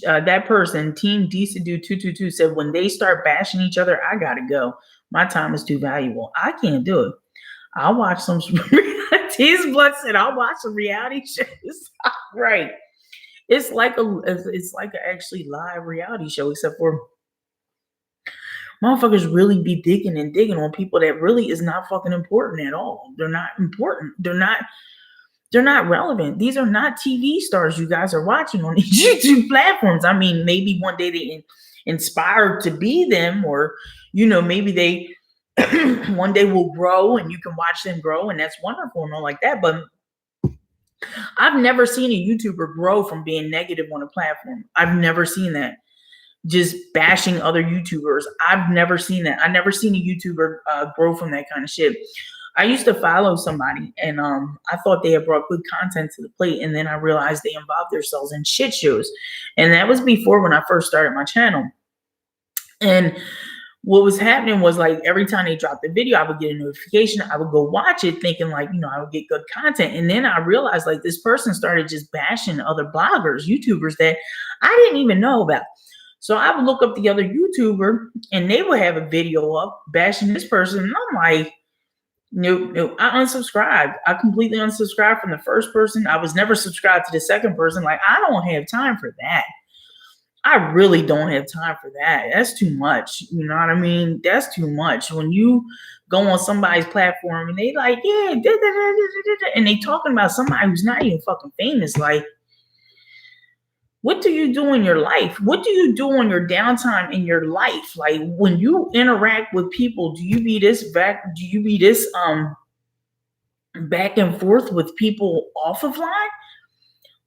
that person, Team Decidu 222, said when they start bashing each other, I gotta go. My time is too valuable. I can't do it. I'll watch some T's Blood said I'll watch some reality shows. Right. It's like an actually live reality show, except for motherfuckers really be digging and digging on people that really is not fucking important at all. They're not important. They're not relevant. These are not TV stars you guys are watching on these YouTube platforms. I mean, maybe one day they inspired to be them, or maybe they one day will grow and you can watch them grow, and that's wonderful and all like that. But I've never seen a YouTuber grow from being negative on a platform. I've never seen that. Just bashing other YouTubers. I've never seen that. I've never seen a YouTuber grow from that kind of shit. I used to follow somebody, and I thought they had brought good content to the plate, and then I realized they involved themselves in shit shows. And that was before, when I first started my channel. And what was happening was, like, every time they dropped the video, I would get a notification. I would go watch it thinking, like, I would get good content. And then I realized, like, this person started just bashing other bloggers, YouTubers that I didn't even know about. So I would look up the other YouTuber, and they would have a video up bashing this person. And I'm like, no, I unsubscribed. I completely unsubscribed from the first person. I was never subscribed to the second person. Like, I don't have time for that. I really don't have time for that. That's too much. You know what I mean? That's too much. When you go on somebody's platform and they like, yeah, and they talking about somebody who's not even fucking famous, like, what do you do in your life? What do you do on your downtime in your life? Like, when you interact with people, do you be this back and forth with people off of line?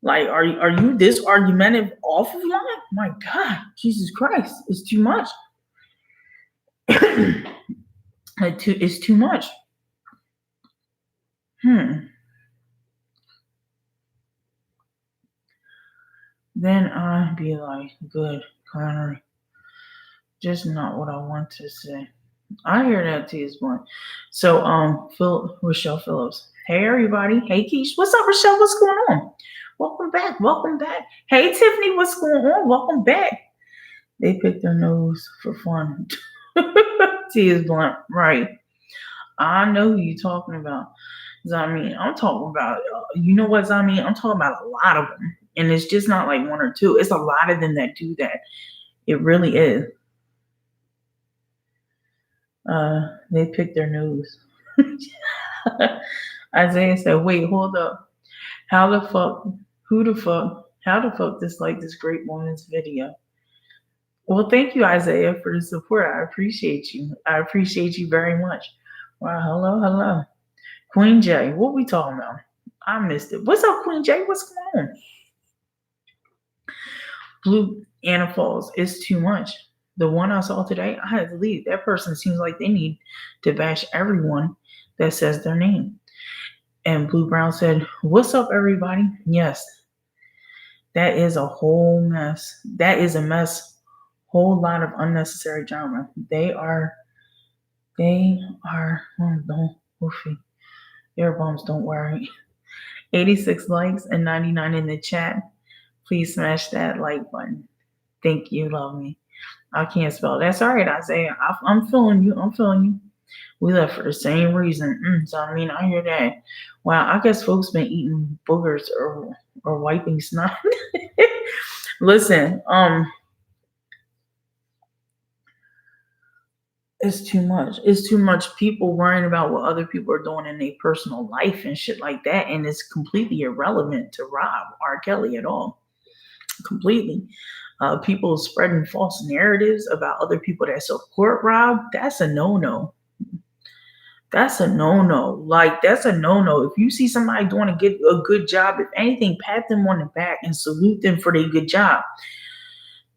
Like, are you this argumentative off of line? My God, Jesus Christ, it's too much. It's too much. Then I'd be like, good, Connery. Just not what I want to say. I hear that too, is one. So, Rochelle Phillips. Hey, everybody. Hey, Keish. What's up, Rochelle? What's going on? Welcome back. Welcome back. Hey, Tiffany. What's going on? Welcome back. They pick their nose for fun. T is blunt. Right. I know who you're talking about. I'm talking about, you know what, I'm talking about a lot of them. And it's just not like one or two. It's a lot of them that do that. It really is. They pick their nose. Isaiah said, wait, hold up. How the fuck dislike this great woman's video? Well, thank you, Isaiah, for the support. I appreciate you. I appreciate you very much. Wow, hello. Queen J, what we talking about? I missed it. What's up, Queen J? What's going on? Blue Anna Falls is too much. The one I saw today, I had to leave. That person seems like they need to bash everyone that says their name. And Blue Brown said, what's up, everybody? Yes, that is a whole mess. That is a mess. Whole lot of unnecessary drama. They are, don't, woofy. Air bombs, don't worry. 86 likes and 99 in the chat. Please smash that like button. Thank you, love me. I can't spell. That's all right, Isaiah. I'm feeling you. I'm feeling you. We left for the same reason. So I mean, I hear that. Wow, I guess folks been eating boogers or wiping snot. Listen, it's too much. It's too much people worrying about what other people are doing in their personal life and shit like that, and it's completely irrelevant to Rob R. Kelly at all. Completely. People spreading false narratives about other people that support Rob. That's a no-no. That's a no-no. Like that's a no-no. If you see somebody doing a good job, if anything, pat them on the back and salute them for their good job.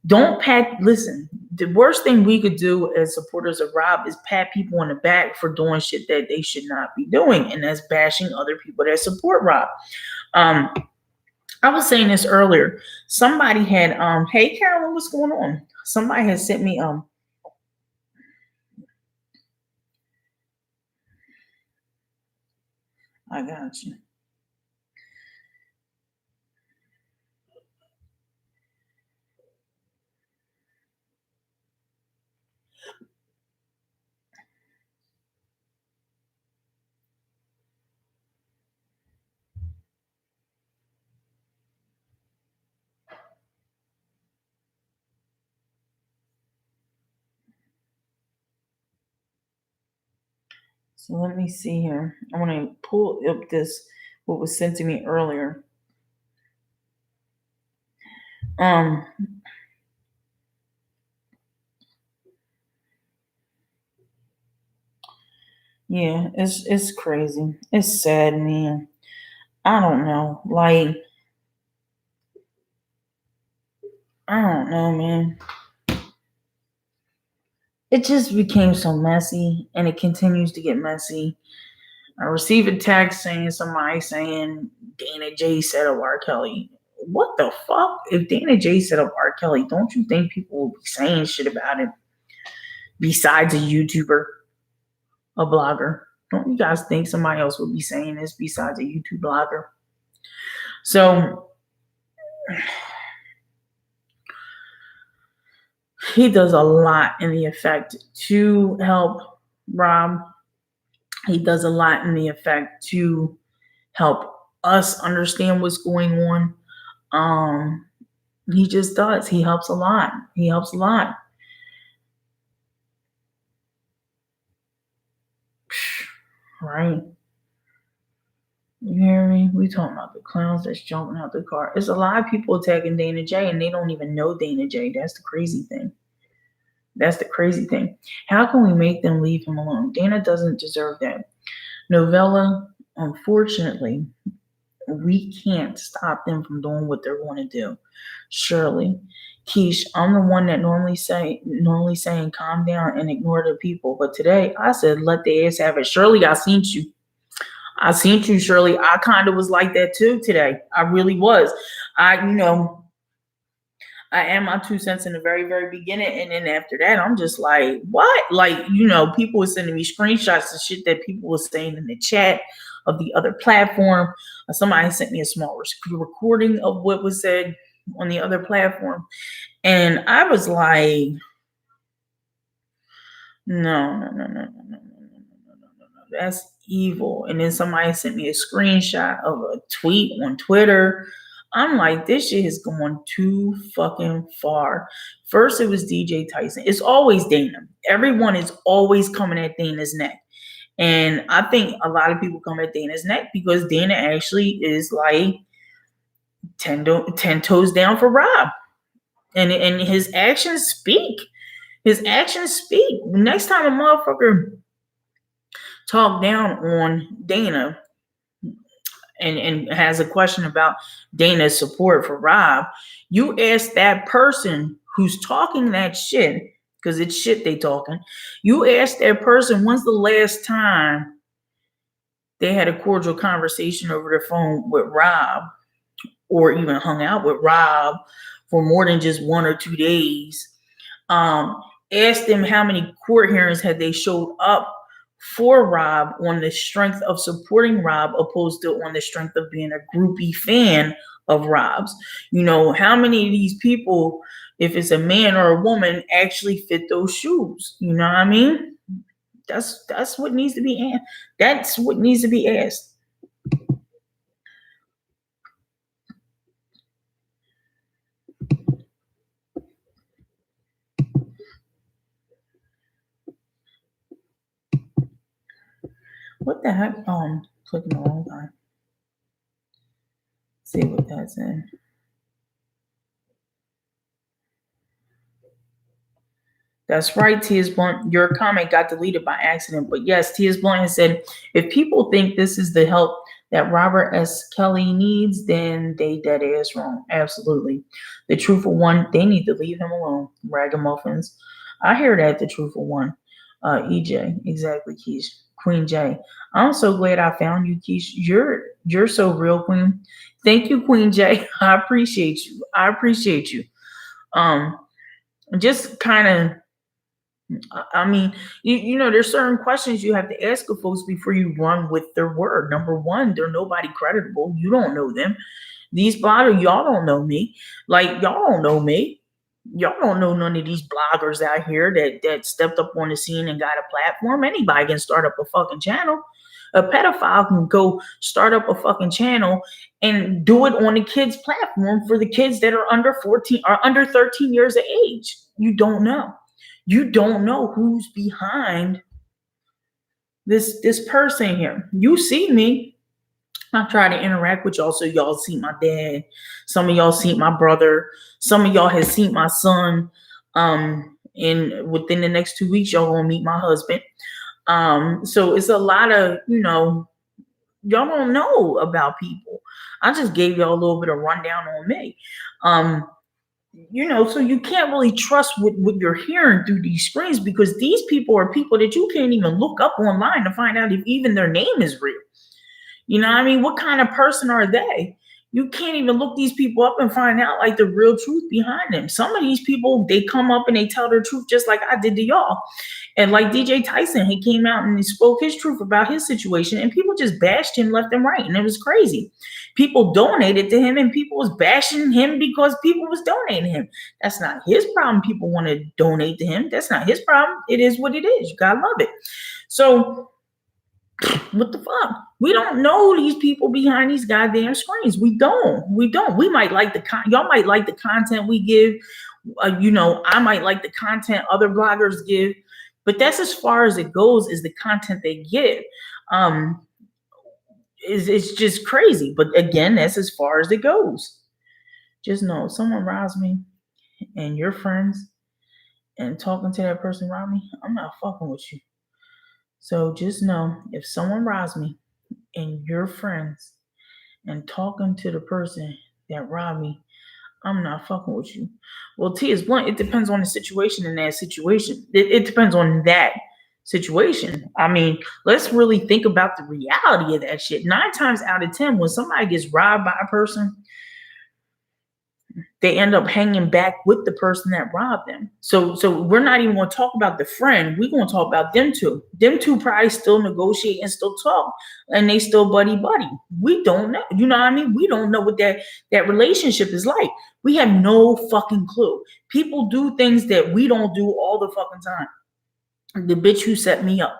Don't pat. Listen, the worst thing we could do as supporters of Rob is pat people on the back for doing shit that they should not be doing, and that's bashing other people that support Rob. Um, I was saying this earlier. Somebody had hey Carolyn, what's going on? Somebody had sent me I got you. So let me see here. I want to pull up this what was sent to me earlier. Um yeah, it's crazy. It's sad, man. I don't know. Like I don't know, man. It just became so messy and it continues to get messy. I received a text saying somebody saying Dana J set up R. Kelly. What the fuck? If Dana J set up R. Kelly, don't you think people will be saying shit about it besides a YouTuber, a blogger? Don't you guys think somebody else would be saying this besides a YouTube blogger? So he does a lot in the effect to help Rob. He does a lot in the effect to help us understand what's going on. Um, he just does. He helps a lot. He helps a lot. Right? You hear me? We talking about the clowns that's jumping out the car. It's a lot of people attacking Dana J and they don't even know Dana J. That's the crazy thing. That's the crazy thing. How can we make them leave him alone? Dana doesn't deserve that. Novella, unfortunately, we can't stop them from doing what they're going to do. Surely. Keish, I'm the one that normally saying calm down and ignore the people. But today I said let the ass have it. Shirley, I seen you. I seen you, Shirley. I kind of was like that too today. I really was. I am my 2 cents in the very, very beginning. And then after that, I'm just like, what? Like, people were sending me screenshots of shit that people were saying in the chat of the other platform. Somebody sent me a small recording of what was said on the other platform. And I was like, no, no, no, no, no, no, no, no, no, no, no. That's evil. And then somebody sent me a screenshot of a tweet on Twitter. I'm like, this shit is going too fucking far. First, it was DJ Tyson. It's always Dana. Everyone is always coming at Dana's neck. And I think a lot of people come at Dana's neck because Dana actually is like 10 toes down for Rob. And his actions speak. His actions speak. Next time a motherfucker talk down on Dana and has a question about Dana's support for Rob, you ask that person who's talking that shit, because it's shit they talking, you ask that person, when's the last time they had a cordial conversation over the phone with Rob or even hung out with Rob for more than just 1 or 2 days? Ask them how many court hearings had they showed up for Rob on the strength of supporting Rob opposed to on the strength of being a groupie fan of Rob's. How many of these people if it's a man or a woman, actually fit those shoes. You know what I mean? That's what needs to be that's what needs to be asked. What the heck? Clicking the wrong time. See what that's in. That's right, T.S. Blunt. Your comment got deleted by accident. But yes, T.S. Blunt has said, if people think this is the help that Robert S. Kelly needs, then they dead ass wrong. Absolutely. The truthful one, they need to leave him alone. Ragamuffins. I hear that, the truthful one. EJ, exactly, Keish. Queen J. I'm so glad I found you, Keish. You're so real, Queen. Thank you, Queen J. I appreciate you. I appreciate you. Just kind of, I mean, you know, there's certain questions you have to ask of folks before you run with their word. Number one, they're nobody creditable. You don't know them. These bloggers, y'all don't know me. Like, y'all don't know me. Y'all don't know none of these bloggers out here that stepped up on the scene and got a platform. Anybody can start up a fucking channel. A pedophile can go start up a fucking channel and do it on the kids' platform for the kids that are under 14 or under 13 years of age. You don't know. You don't know who's behind this person here. You see me. I try to interact with y'all so y'all see my dad. Some of y'all see my brother. Some of y'all has seen my son. And within the next 2 weeks, y'all gonna meet my husband. So it's a lot of, you know, y'all don't know about people. I just gave y'all a little bit of rundown on me. You know, so you can't really trust what you're hearing through these screens, because these people are people that you can't even look up online to find out if even their name is real. You know what I mean? What kind of person are they? You can't even look these people up and find out like the real truth behind them. Some of these people, they come up and they tell their truth just like I did to y'all. And like DJ Tyson, he came out and he spoke his truth about his situation, and people just bashed him left and right. And it was crazy. People donated to him and people was bashing him because people was donating him. That's not his problem. People want to donate to him. That's not his problem. It is what it is. You gotta love it. So what the fuck? We don't know these people behind these goddamn screens. We don't. We might like y'all might like the content we give. You know, I might like the content other bloggers give, but that's as far as it goes, is the content they give. It's just crazy. But again, that's as far as it goes. Just know if someone robs me and you're friends and talking to that person robbed me, I'm not fucking with you. So just know if someone robs me and you're friends and talking to the person that robbed me, I'm not fucking with you. Well, T.S. Blunt, it depends on the situation in that situation. It depends on that situation. I mean, let's really think about the reality of that shit. 9 times out of 10, when somebody gets robbed by a person, they end up hanging back with the person that robbed them. So we're not even going to talk about the friend. We're going to talk about them two. Them two probably still negotiate and still talk, and they still buddy. We don't know. You know what I mean? We don't know what that relationship is like. We have no fucking clue. People do things that we don't do all the fucking time. The bitch who set me up,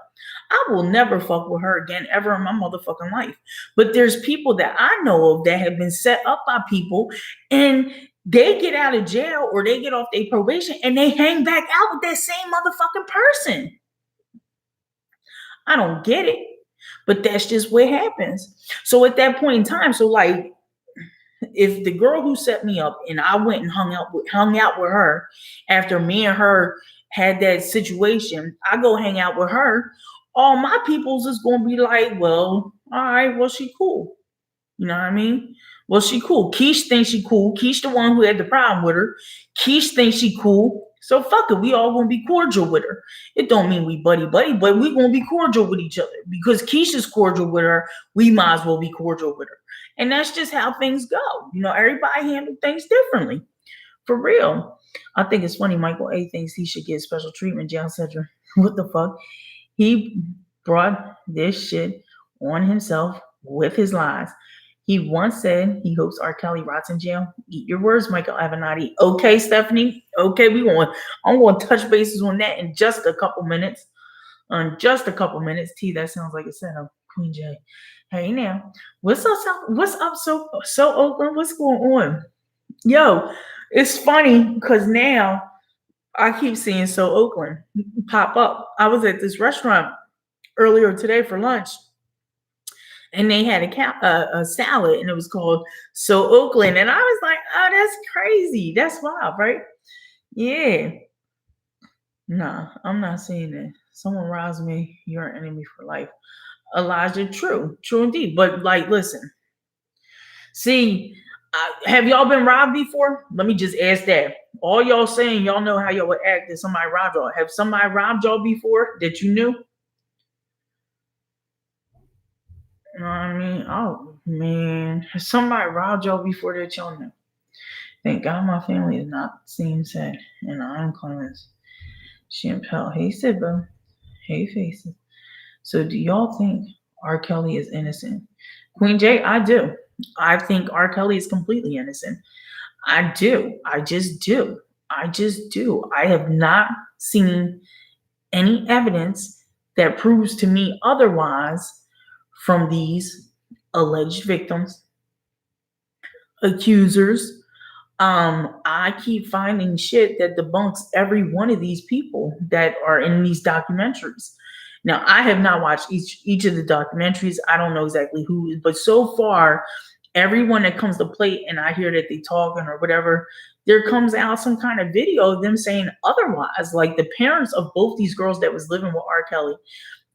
I will never fuck with her again ever in my motherfucking life. But there's people that I know of that have been set up by people, and they get out of jail or they get off their probation and they hang back out with that same motherfucking person. I don't get it, but that's just what happens. So at that point in time, so like, if the girl who set me up and I went and hung out with her after me and her had that situation, I go hang out with her, all my peoples is going to be like, well, all right, well, she cool. You know what I mean? Well, she cool. Keish thinks she cool. Keish the one who had the problem with her. Keish thinks she cool. So fuck it. We all gonna be cordial with her. It don't mean we buddy, but we gonna be cordial with each other. Because Keish is cordial with her, we might as well be cordial with her. And that's just how things go. You know, everybody handle things differently. For real. I think it's funny. Michael A thinks he should get special treatment. Jail Cedric. What the fuck? He brought this shit on himself with his lies. He once said he hopes R. Kelly rots in jail. Eat your words, Michael Avenatti. Okay, Stephanie. Okay, I'm going to touch bases on that in just a couple minutes. Just a couple minutes. T, that sounds like a setup. Queen J. Hey now, what's up? What's up? So Oakland, what's going on? Yo, it's funny because now I keep seeing So Oakland pop up. I was at this restaurant earlier today for lunch, and they had a salad, and it was called So Oakland, and I was like, oh, that's crazy. That's wild, right? Yeah. Nah, I'm not saying that. Someone roused me. You're an enemy for life. Elijah, true indeed. But like, listen, see, have y'all been robbed before? Let me just ask that. All y'all saying y'all know how y'all would act if somebody robbed y'all. Have somebody robbed y'all before that you knew? You know what I mean? Oh man, has somebody robbed y'all before that y'all knew? Thank God my family is not seen said, and I am Clemens. Champel, hey Sibba, hey Faces. So do y'all think R. Kelly is innocent? Queen J, I do. I think R. Kelly is completely innocent. I do. I just do. I just do. I have not seen any evidence that proves to me otherwise from these alleged victims, accusers. I keep finding shit that debunks every one of these people that are in these documentaries. Now, I have not watched each of the documentaries. I don't know exactly who, but so far, everyone that comes to play and I hear that they talking or whatever, there comes out some kind of video of them saying otherwise. Like the parents of both these girls that was living with R. Kelly,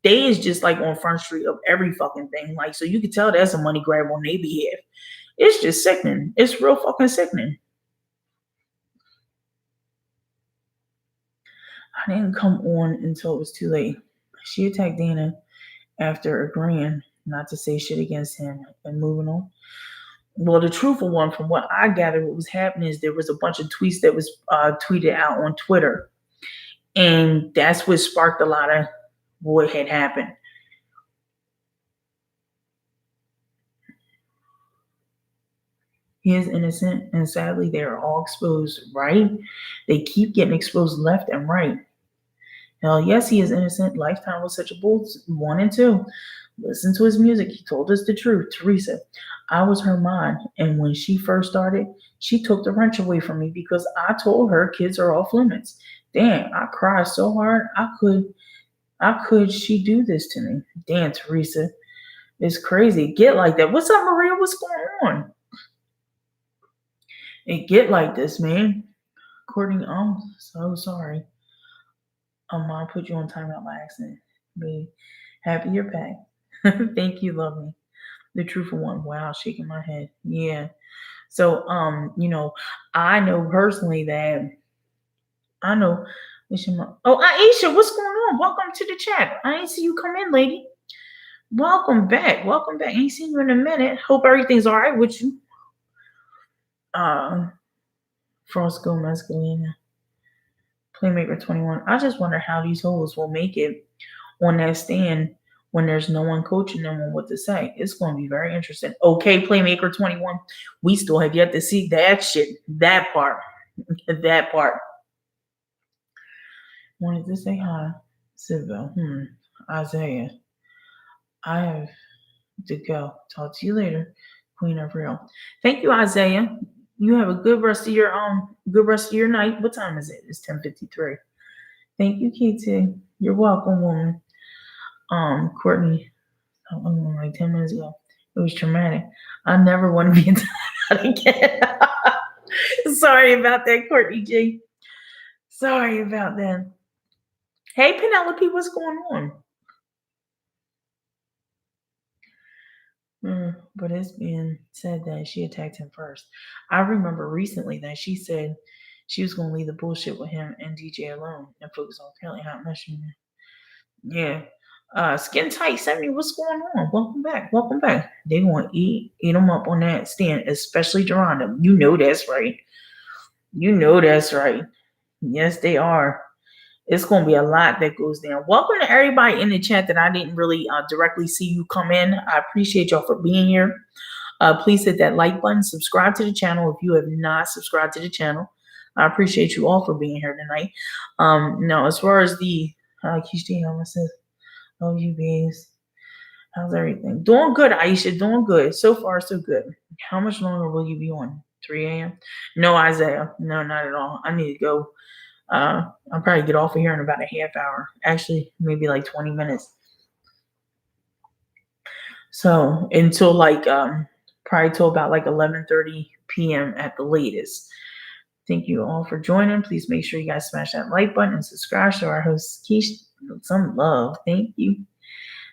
they is just like on Front Street of every fucking thing. Like, so you could tell that's a money grab on their behalf. It's just sickening. It's real fucking sickening. I didn't come on until it was too late. She attacked Dana after agreeing not to say shit against him and moving on. Well, the truthful one, from what I gathered, what was happening is there was a bunch of tweets that was tweeted out on Twitter, and that's what sparked a lot of what had happened. He is innocent, and sadly, they are all exposed, right? They keep getting exposed left and right. Hell, yes, he is innocent. Lifetime was such a bull. 1 and 2. Listen to his music. He told us the truth. Teresa, I was her mom, and when she first started, she took the wrench away from me because I told her kids are off limits. Damn, I cried so hard. How could she do this to me? Damn, Teresa, it's crazy. Get like that. What's up, Maria? What's going on? It get like this, man. Courtney, I'm so sorry. Mom put you on timeout by accident. Be happy you're back. Thank you, lovely. The truthful one. Wow, shaking my head. Yeah. So, I know personally that I know. Oh, Aisha, what's going on? Welcome to the chat. I ain't see you come in, lady. Welcome back. Welcome back. Ain't seen you in a minute. Hope everything's all right with you. Frost Gomez, Galena. Playmaker 21. I just wonder how these hoes will make it on that stand when there's no one coaching them on what to say. It's going to be very interesting. Okay, Playmaker 21. We still have yet to see that shit. That part. That part. Wanted to say hi. Sibel. Isaiah. I have to go. Talk to you later. Queen of Real. Thank you, Isaiah. You have a good rest of your night. What time is it? It's 10:53. Thank you, KT. You're welcome, woman. Courtney, like 10 minutes ago. It was traumatic. I never want to be in timeout again. Sorry about that, Courtney G. Sorry about that. Hey, Penelope, what's going on? But it's being said that she attacked him first. I remember recently that she said she was going to leave the bullshit with him and DJ alone and focus on Kelly Hot Mushroom. Yeah. Skin Tight 70, what's going on? Welcome back. Welcome back. They want to eat them up on that stand, especially Geronda. You know that's right. You know that's right. Yes, they are. It's going to be a lot that goes down. Welcome to everybody in the chat that I didn't really directly see you come in. I appreciate y'all for being here. Please hit that like button. Subscribe to the channel if you have not subscribed to the channel. I appreciate you all for being here tonight. Now, as far as the Keish says, love you, babes. How's everything? Doing good, Aisha. Doing good. So far, so good. How much longer will you be on? 3 a.m.? No, Isaiah. No, not at all. I need to go. I'll probably get off of here in about a half hour. Actually, maybe like 20 minutes. So until like probably till about like 11:30 p.m. at the latest. Thank you all for joining. Please make sure you guys smash that like button and subscribe to our host Keish. Some love. Thank you.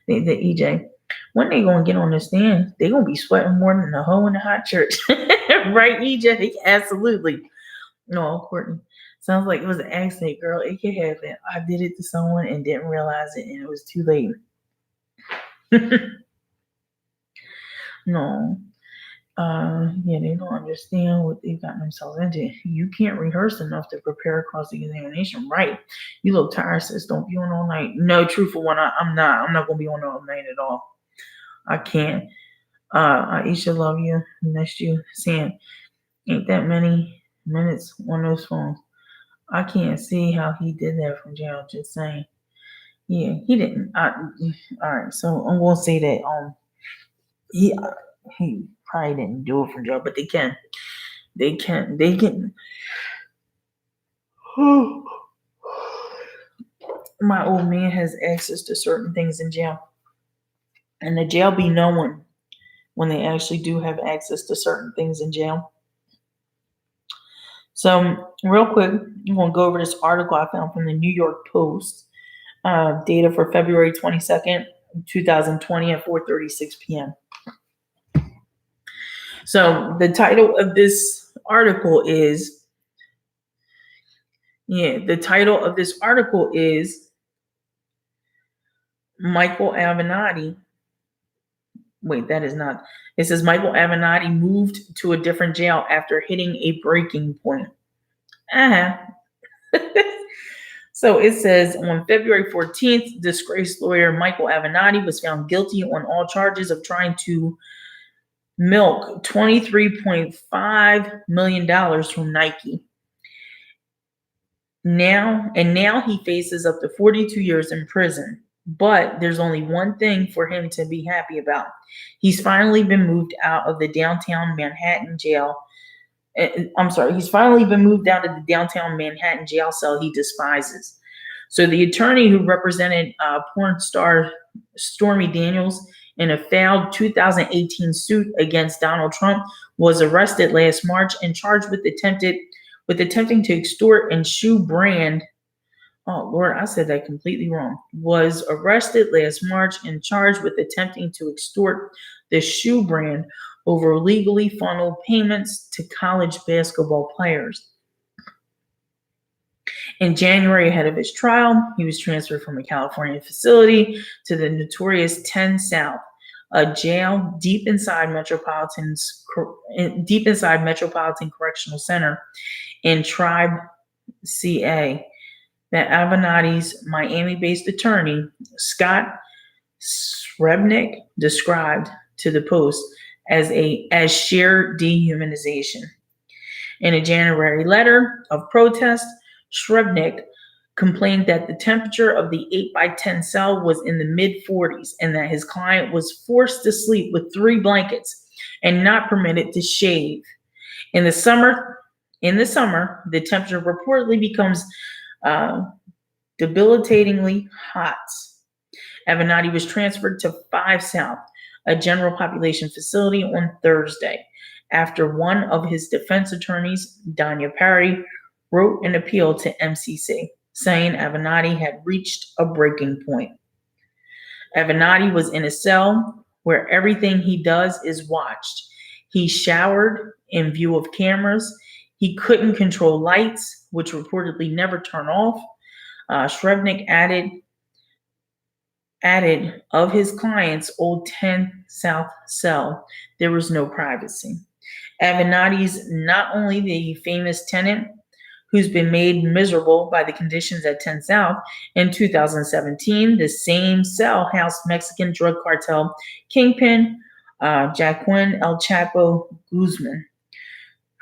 The EJ. When they gonna get on the stand, they gonna be sweating more than the hoe in the hot church. Right, EJ? Absolutely. No, Courtney. Sounds like it was an accident, girl. It can happen. I did it to someone and didn't realize it, and it was too late. No. Yeah, they don't understand what they've gotten themselves into. You can't rehearse enough to prepare across the examination, right? You look tired, sis. Don't be on all night. No, truthful one, I'm not. I'm not gonna be on all night at all. I can't. Aisha, love you. Missed you. Sam, ain't that many minutes on those phones. I can't see how he did that from jail. Just saying. Yeah, he didn't. All right, so I'm gonna say that he probably didn't do it from jail, but they can. My old man has access to certain things in jail, and the jail be knowing when they actually do have access to certain things in jail. So real quick, I'm going to go over this article I found from the New York Post, data for February 22nd, 2020 at 4:36 p.m. So the title of this article is, Michael Avenatti. Wait, that is not. It says Michael Avenatti moved to a different jail after hitting a breaking point. So it says on February 14th, disgraced lawyer Michael Avenatti was found guilty on all charges of trying to milk $23.5 million from Nike. Now he faces up to 42 years in prison. But there's only one thing for him to be happy about. He's finally been moved out of the downtown Manhattan jail. He's finally been moved out of the downtown Manhattan jail cell he despises. So the attorney who represented porn star Stormy Daniels in a failed 2018 suit against Donald Trump was arrested last March and charged with attempting to extort and shoe brand. Oh, Lord, I said that completely wrong. Was arrested last March and charged with attempting to extort the shoe brand over legally funneled payments to college basketball players. In January, ahead of his trial, he was transferred from a California facility to the notorious 10 South, a jail deep inside Metropolitan Correctional Center in Tribe, CA. That Avenatti's Miami-based attorney, Scott Srebnick, described to the Post as sheer dehumanization. In a January letter of protest, Srebnick complained that the temperature of the 8x10 cell was in the mid-40s and that his client was forced to sleep with 3 blankets and not permitted to shave. In the summer, the temperature reportedly becomes debilitatingly hot. Avenatti was transferred to 5 South, a general population facility, on Thursday, after one of his defense attorneys, Danya Perry, wrote an appeal to MCC, saying Avenatti had reached a breaking point. Avenatti was in a cell where everything he does is watched. He showered in view of cameras. He couldn't control lights, which reportedly never turn off. Srebnick added of his client's old 10 South cell, there was no privacy. Avenatti's not only the famous tenant who's been made miserable by the conditions at 10 South. In 2017, the same cell housed Mexican drug cartel kingpin Jacqueline El Chapo Guzman,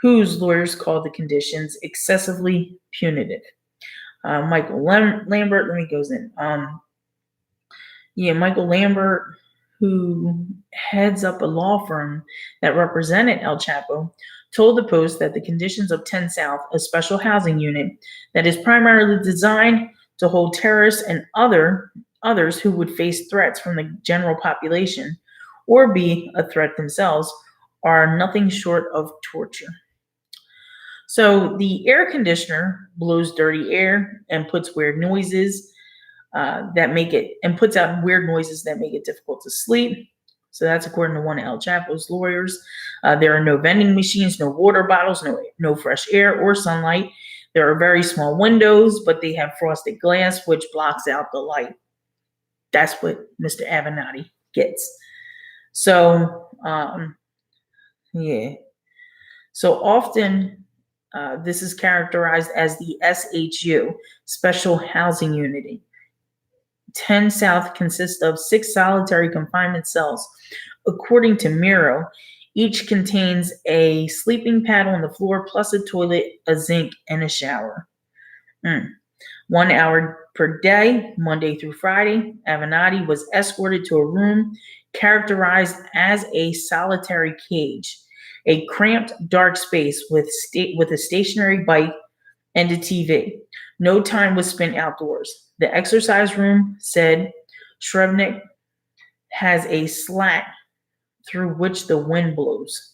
whose lawyers called the conditions excessively punitive. Michael Lambert, let me goes in. Michael Lambert, who heads up a law firm that represented El Chapo, told the Post that the conditions of 10 South, a special housing unit that is primarily designed to hold terrorists and others who would face threats from the general population or be a threat themselves, are nothing short of torture. So the air conditioner blows dirty air and puts weird noises puts out weird noises that make it difficult to sleep. So that's according to one of El Chapo's lawyers. There are no vending machines, no water bottles, no fresh air or sunlight. There are very small windows, but they have frosted glass, which blocks out the light. That's what Mr. Avenatti gets. So, So often, this is characterized as the SHU, Special Housing Unit. 10 South consists of 6 solitary confinement cells. According to Miro, each contains a sleeping pad on the floor plus a toilet, a sink, and a shower. 1 hour per day, Monday through Friday. Avenatti was escorted to a room characterized as a solitary cage, a cramped, dark space with a stationary bike and a TV. No time was spent outdoors. The exercise room, said Shrevenick, has a slat through which the wind blows.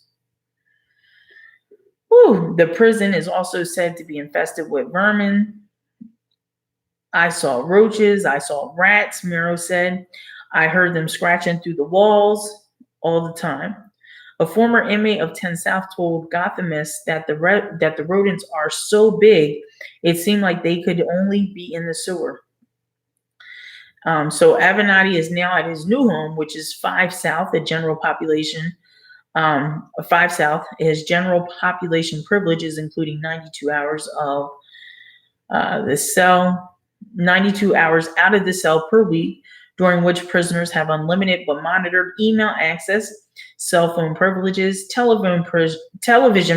The prison is also said to be infested with vermin. I saw roaches. I saw rats, Miro said. I heard them scratching through the walls all the time. A former inmate of 10 South told Gothamist that the rodents are so big, it seemed like they could only be in the sewer. So Avenatti is now at his new home, which is 5 South, the general population. 5 South, his general population privileges, including 92 hours of the cell, 92 hours out of the cell per week, during which prisoners have unlimited but monitored email access, cell phone privileges, television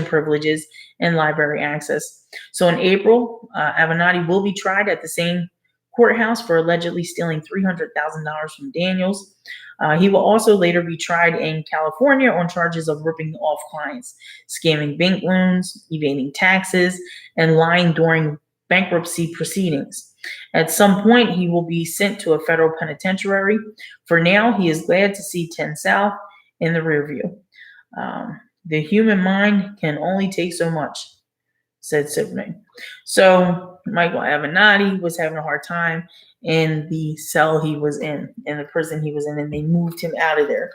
privileges, and library access. So in April, Avenatti will be tried at the same courthouse for allegedly stealing $300,000 from Daniels. He will also later be tried in California on charges of ripping off clients, scamming bank loans, evading taxes, and lying during bankruptcy proceedings. At some point, he will be sent to a federal penitentiary. For now, he is glad to see 10 South in the rearview. The human mind can only take so much, said Superman. So Michael Avenatti was having a hard time in the cell he was in the prison he was in, and they moved him out of there.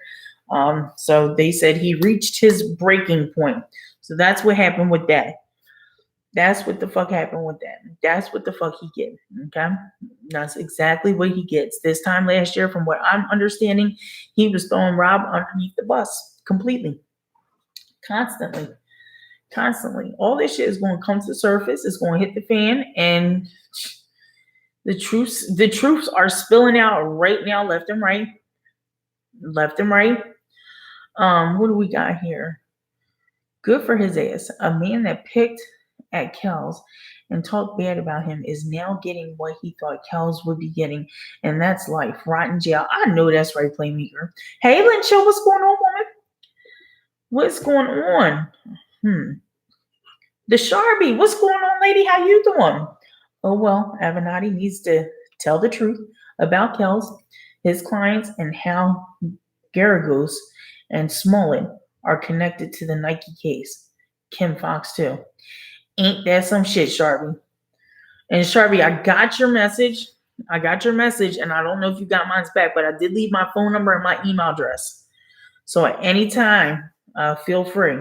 So they said he reached his breaking point. So that's what happened with that. That's what the fuck happened with that. That's what the fuck he get. Okay. That's exactly what he gets. This time last year, from what I'm understanding, he was throwing Rob underneath the bus completely. Constantly. All this shit is going to come to the surface. It's going to hit the fan, and the truths are spilling out right now, left and right. What do we got here? Good for his ass. A man that picked at Kells and talked bad about him is now getting what he thought Kells would be getting, and that's life. Rotten jail. I know that's right, Playmaker. Hey, Lynn, show what's going on, woman? What's going on? The Sharby, what's going on, lady? How you doing? Oh, well, Avenatti needs to tell the truth about Kells, his clients, and how Garagos and Smollett are connected to the Nike case. Kim Fox, too. Ain't that some shit, Sharby? And Sharby, I got your message, and I don't know if you got mine back, but I did leave my phone number and my email address. So at any time, feel free.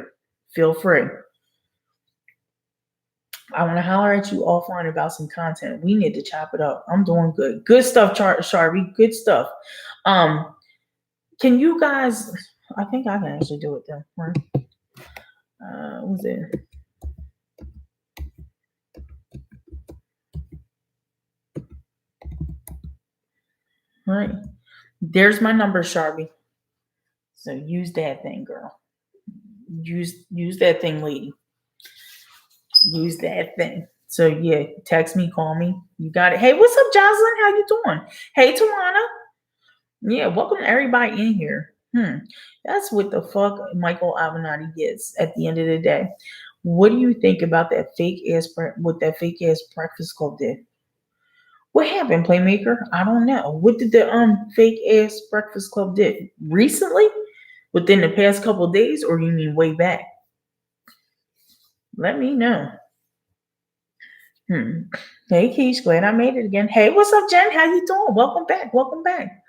I want to holler at you offline about some content. We need to chop it up. I'm doing good. Good stuff, Sharby. Good stuff. Can you guys, I think I can actually do it then. Right? What's it? Right. There's my number, Sharby. So use that thing, girl. Use that thing, lady. Use that thing. So yeah, text me, call me. You got it. Hey, what's up, Jocelyn? How you doing? Hey, Tawana. Yeah, welcome everybody in here. That's what the fuck Michael Avenatti gets at the end of the day. What do you think about that what that fake ass Breakfast Club did? What happened, Playmaker? I don't know. What did the fake ass Breakfast Club did recently? Within the past couple of days, or you mean way back? Let me know. Hey, Keish, glad I made it again. Hey, what's up, Jen? How you doing? Welcome back. Welcome back.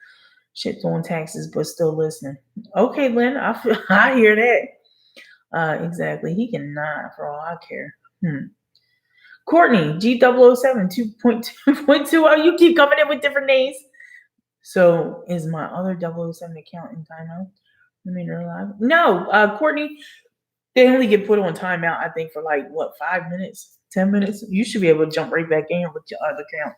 Shit doing taxes, but still listening. Okay, Lynn, I hear that. Exactly. He can nod for all I care. Courtney, G007 2.2.2. Oh, you keep coming in with different names. So is my other 007 account in timeout? I mean, they're alive. No, Courtney, they only get put on timeout, I think, for like, what, 5 minutes, 10 minutes? You should be able to jump right back in with your other account.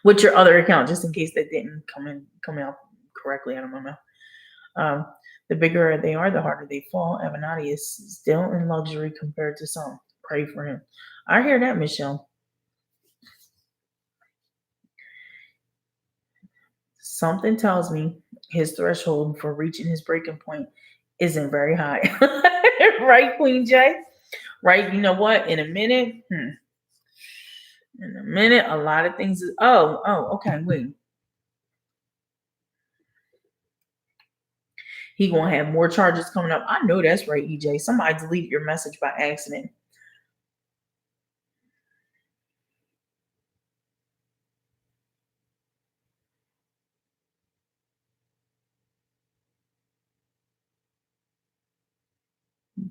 With your other account, just in case that didn't come out correctly out of my mouth. The bigger they are, the harder they fall. Avenatti is still in luxury compared to some. Pray for him. I hear that, Michelle. Something tells me his threshold for reaching his breaking point isn't very high. Right, Queen J? Right? You know what? In a minute, a lot of things. Okay, wait. He gonna have more charges coming up. I know that's right, EJ. Somebody deleted your message by accident.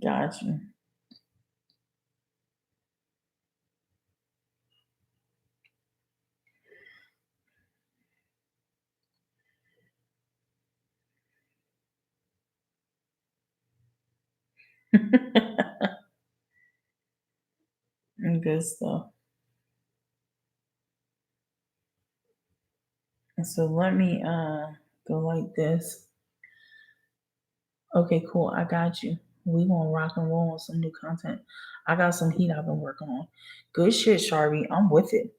Gotcha. Good stuff. So let me go like this. Okay, cool. I got you. We gonna rock and roll on some new content. I got some heat I've been working on. Good shit, Sharby. I'm with it.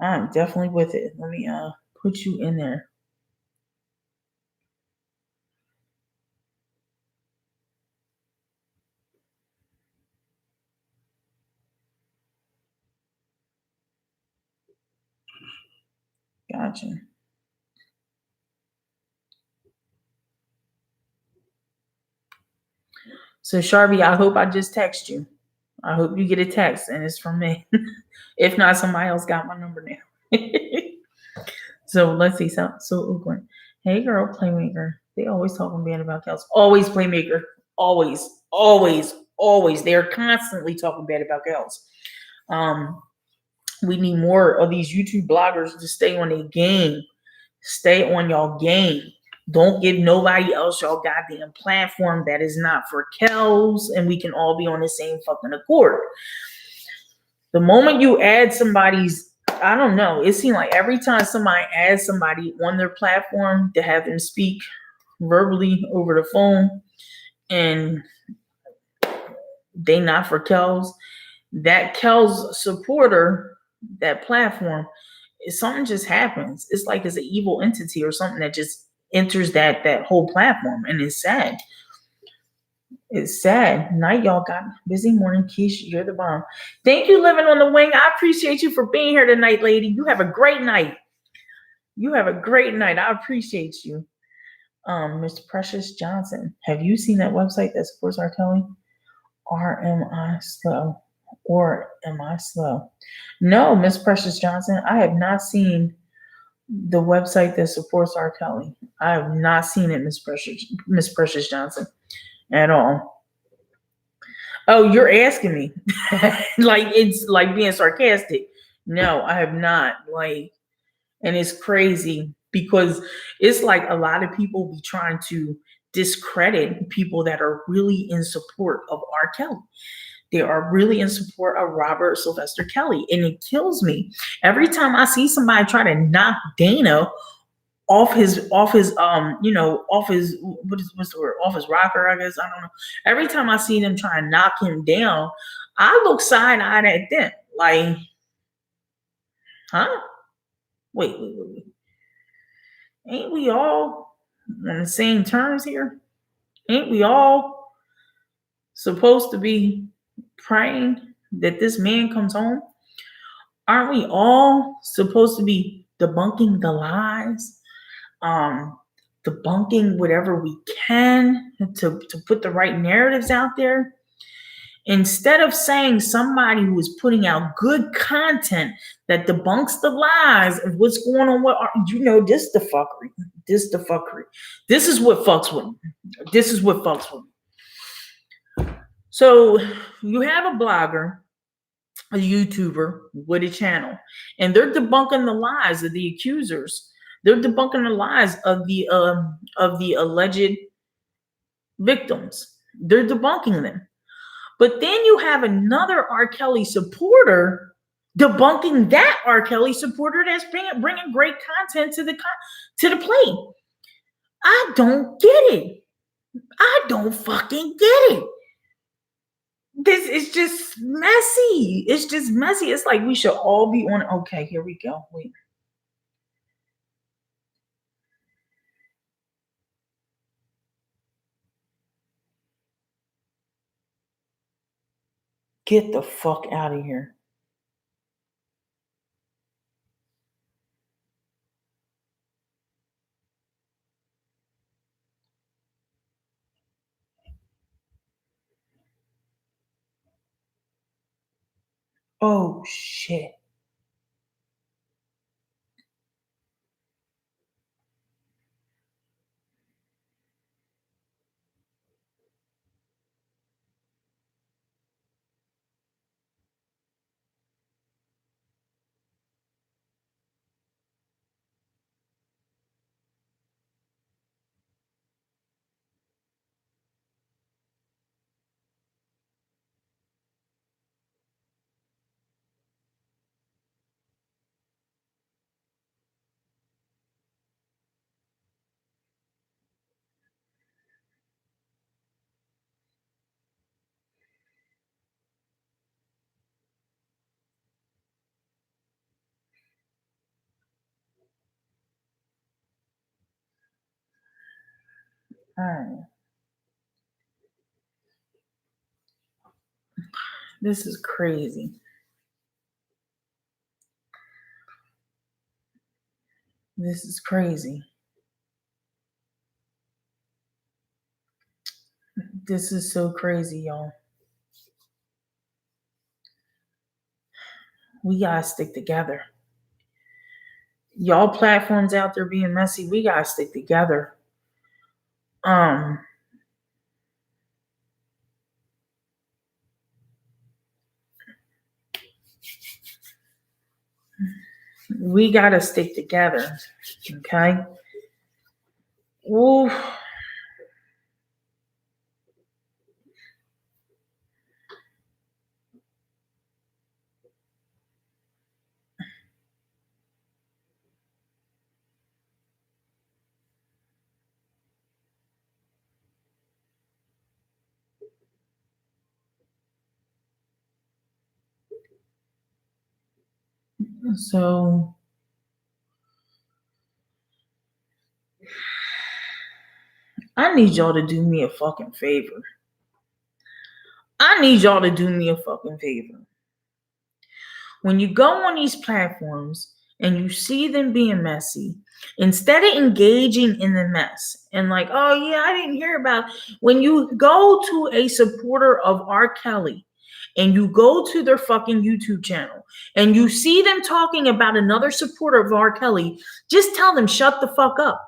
I'm definitely with it. Let me put you in there. Gotcha. So Sharby, I hope I just text you. I hope you get a text and it's from me. If not, somebody else got my number now. So let's see. So Oakland. Hey girl, playmaker. They always talking bad about Kels. Always playmaker. Always, always, always. They are constantly talking bad about Kels. We need more of these YouTube bloggers to stay on their game. Stay on y'all game. Don't give nobody else y'all goddamn platform that is not for Kels, and we can all be on the same fucking accord. The moment you add somebody's, I don't know, it seems like every time somebody adds somebody on their platform to have them speak verbally over the phone and they not for Kels, that Kels supporter, that platform, something just happens. It's like it's an evil entity or something that just enters that whole platform, and it's sad. It's sad. Night, y'all got busy morning. Keish, you're the bomb. Thank you, Living on the Wing. I appreciate you for being here tonight, lady. You have a great night. You have a great night. I appreciate you. Mr. Precious Johnson. Have you seen that website that supports R. Kelly? Or am I slow? Or am I slow? No, Miss Precious Johnson. I have not seen the website that supports R. Kelly. I have not seen it, Miss Precious Johnson, at all. Oh, you're asking me. Like it's like being sarcastic. No, I have not. Like, and it's crazy because it's like a lot of people be trying to discredit people that are really in support of R. Kelly. They are really in support of Robert Sylvester Kelly. And it kills me. Every time I see somebody try to knock Dana off his what's the word, off his rocker, I guess. I don't know. Every time I see them try and knock him down, I look side-eyed at them like, huh? Wait. Ain't we all on the same terms here? Ain't we all supposed to be praying that this man comes home? Aren't we all supposed to be debunking the lies? Um, Debunking whatever we can to put the right narratives out there? Instead of saying somebody who is putting out good content that debunks the lies of what's going on, this the fuckery. This the fuckery. This is what fucks with me. This is what fucks with me. So you have a blogger, a YouTuber with a channel, and they're debunking the lies of the accusers. They're debunking the lies of the alleged victims. They're debunking them. But then you have another R. Kelly supporter debunking that R. Kelly supporter that's bringing great content to the plate. I don't get it. I don't fucking get it. This is just messy. It's just messy. It's like we should all be on. Okay, here we go. Wait. Get the fuck out of here. Oh shit. All right. This is crazy. This is crazy. This is so crazy, y'all. We gotta stick together. Y'all platforms out there being messy, we gotta stick together. We gotta stick together. Okay. Ooh. So I need y'all to do me a fucking favor. I need y'all to do me a fucking favor. When you go on these platforms and you see them being messy, instead of engaging in the mess and like, oh yeah, I didn't hear about, when you go to a supporter of R. Kelly and you go to their fucking YouTube channel and you see them talking about another supporter of R. Kelly, just tell them, shut the fuck up.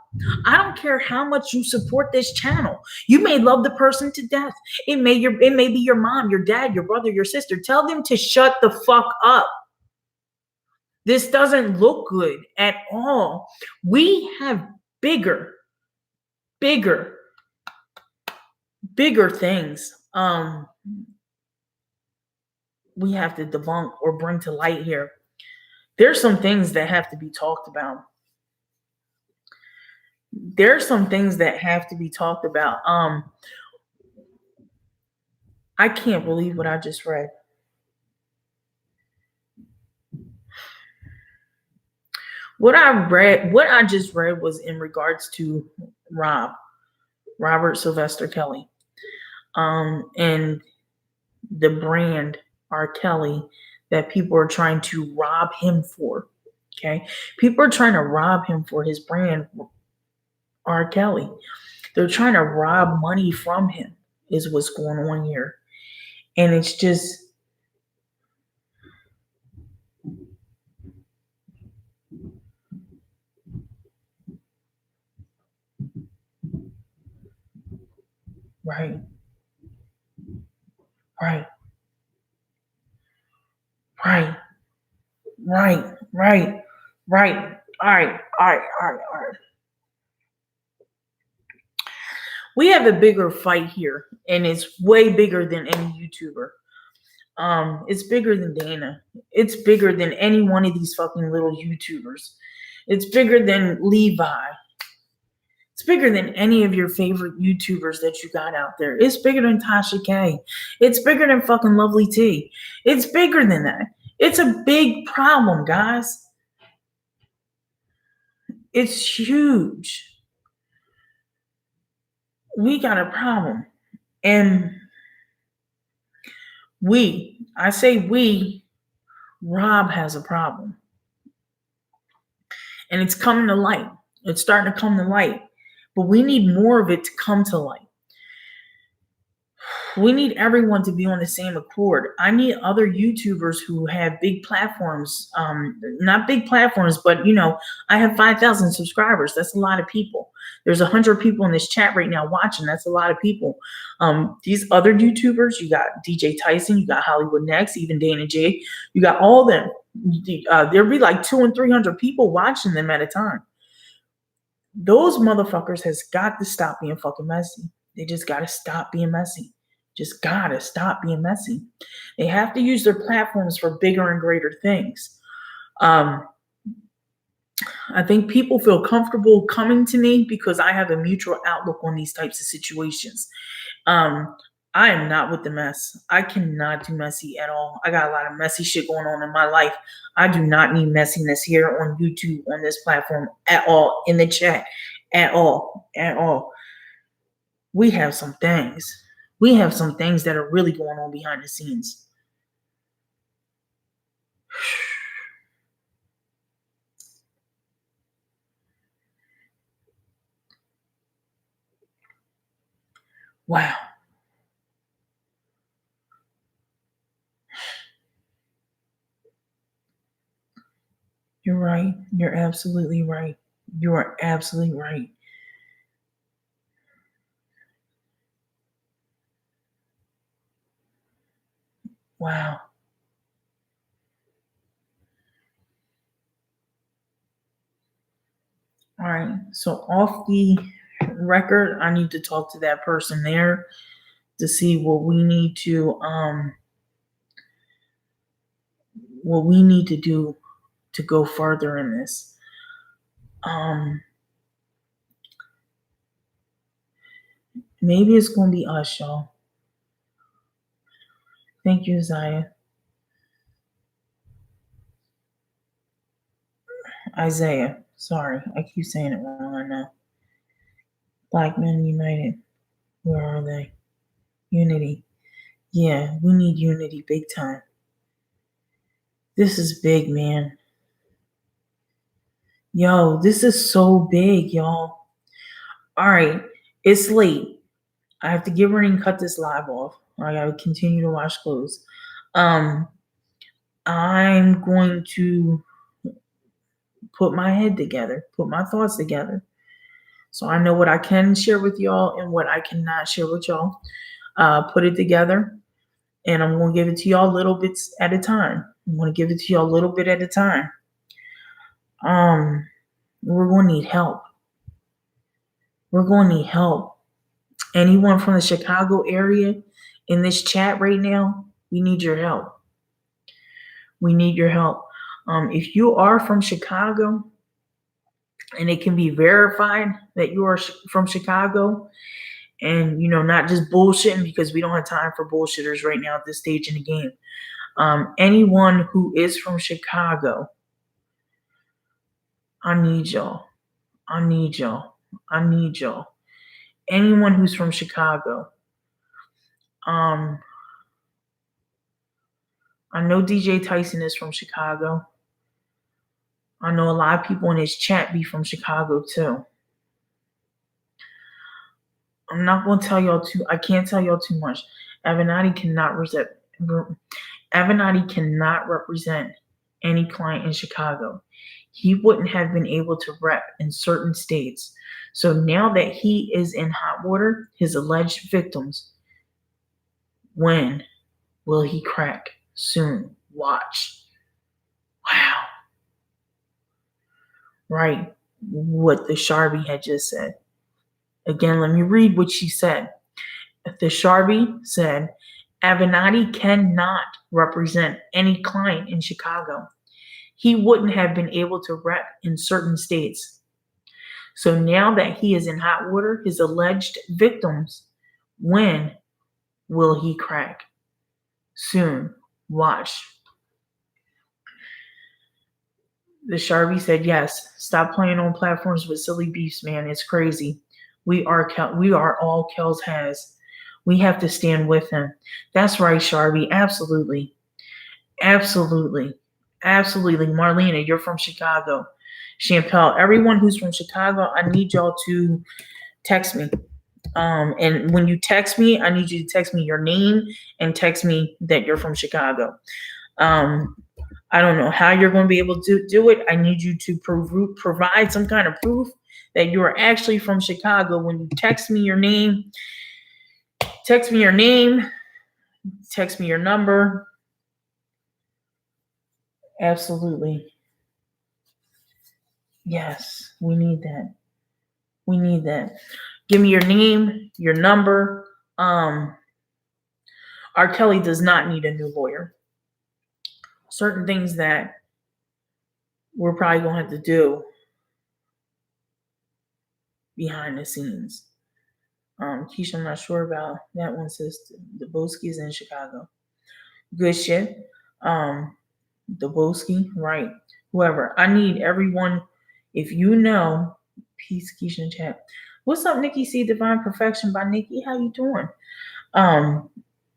I don't care how much you support this channel. You may love the person to death. It may be your mom, your dad, your brother, your sister. Tell them to shut the fuck up. This doesn't look good at all. We have bigger things we have to debunk or bring to light here. There's some things that have to be talked about. There are some things that have to be talked about. I can't believe what I just read. What I just read was in regards to Robert Sylvester Kelly, and the brand R. Kelly that people are trying to rob him for. Okay, people are trying to rob him for his brand R. Kelly. They're trying to rob money from him. Is what's going on here, and it's just right, right, right, right, right, right. All right, all right, all right, all right. We have a bigger fight here, and it's way bigger than any YouTuber. It's bigger than Dana. It's bigger than any one of these fucking little YouTubers. It's bigger than Levi. It's bigger than any of your favorite YouTubers that you got out there. It's bigger than Tasha K. It's bigger than fucking Lovely T. It's bigger than that. It's a big problem, guys. It's huge. We got a problem. And I say we, Rob has a problem. And it's coming to light. It's starting to come to light. But we need more of it to come to light. We need everyone to be on the same accord. I need other YouTubers who have big platforms. Not big platforms, but I have 5,000 subscribers. That's a lot of people. There's 100 people in this chat right now watching. That's a lot of people. These other YouTubers, you got DJ Tyson, you got Hollywood Next, even Dana J. You got all them. There'll be like 200 and 300 people watching them at a time. Those motherfuckers has got to stop being fucking messy. They just got to stop being messy. Just gotta stop being messy. They have to use their platforms for bigger and greater things. I think people feel comfortable coming to me because I have a mutual outlook on these types of situations. I am not with the mess. I cannot do messy at all. I got a lot of messy shit going on in my life. I do not need messiness here on YouTube, on this platform at all, in the chat, at all, at all. We have some things. We have some things that are really going on behind the scenes. Wow. You're right. You're absolutely right. You are absolutely right. Wow. All right. So off the record, I need to talk to that person there to see what we need to do to go further in this. Maybe it's gonna be us, y'all. Thank you, Isaiah. Isaiah. Sorry, I keep saying it wrong. I know. Black Men United. Where are they? Unity. Yeah, we need unity big time. This is big, man. Yo, this is so big, y'all. All right, it's late. I have to get ready and cut this live off. I gotta continue to wash clothes. I'm going to put my head together, put my thoughts together, so I know what I can share with y'all and what I cannot share with y'all. Put it together, and I'm going to give it to y'all little bits at a time. I'm going to give it to y'all a little bit at a time. We're going to need help. We're going to need help. Anyone from the Chicago area in this chat right now, we need your help. We need your help. If you are from Chicago, and it can be verified that you are from Chicago, and not just bullshitting, because we don't have time for bullshitters right now at this stage in the game. Anyone who is from Chicago, I need y'all. I need y'all. I need y'all. Anyone who's from Chicago. I know DJ Tyson is from Chicago. I know a lot of people in his chat be from Chicago too. I'm not going to tell y'all I can't tell y'all too much. Avenatti cannot represent any client in Chicago. He wouldn't have been able to rep in certain states. So now that he is in hot water, his alleged victims, when will he crack? Soon. Watch. Wow. Right. What the Sharby had just said. Again, let me read what she said. The Sharby said, Avenatti cannot represent any client in Chicago. He wouldn't have been able to rep in certain states. So now that he is in hot water, his alleged victims, when will he crack? Soon. Watch. The Sharby said, yes, stop playing on platforms with silly beefs, man. It's crazy. We are all Kells has. We have to stand with him. That's right, Sharby. Absolutely. Absolutely. Absolutely. Marlena, you're from Chicago. Champel, everyone who's from Chicago, I need y'all to text me. And when you text me, I need you to text me your name and text me that you're from Chicago. I don't know how you're going to be able to do it. I need you to provide some kind of proof that you are actually from Chicago. When you text me your name, text me your number. Absolutely. Yes, we need that. We need that. Give me your name, your number. R. Kelly does not need a new lawyer. Certain things that we're probably going to have to do behind the scenes. Keisha, I'm not sure about that one, sis. Debunking is in Chicago. Good shit. Debunking, right. Whoever. I need everyone, if you know, peace, Keisha in chat. What's up, Nikki C? Divine Perfection by Nikki. How you doing?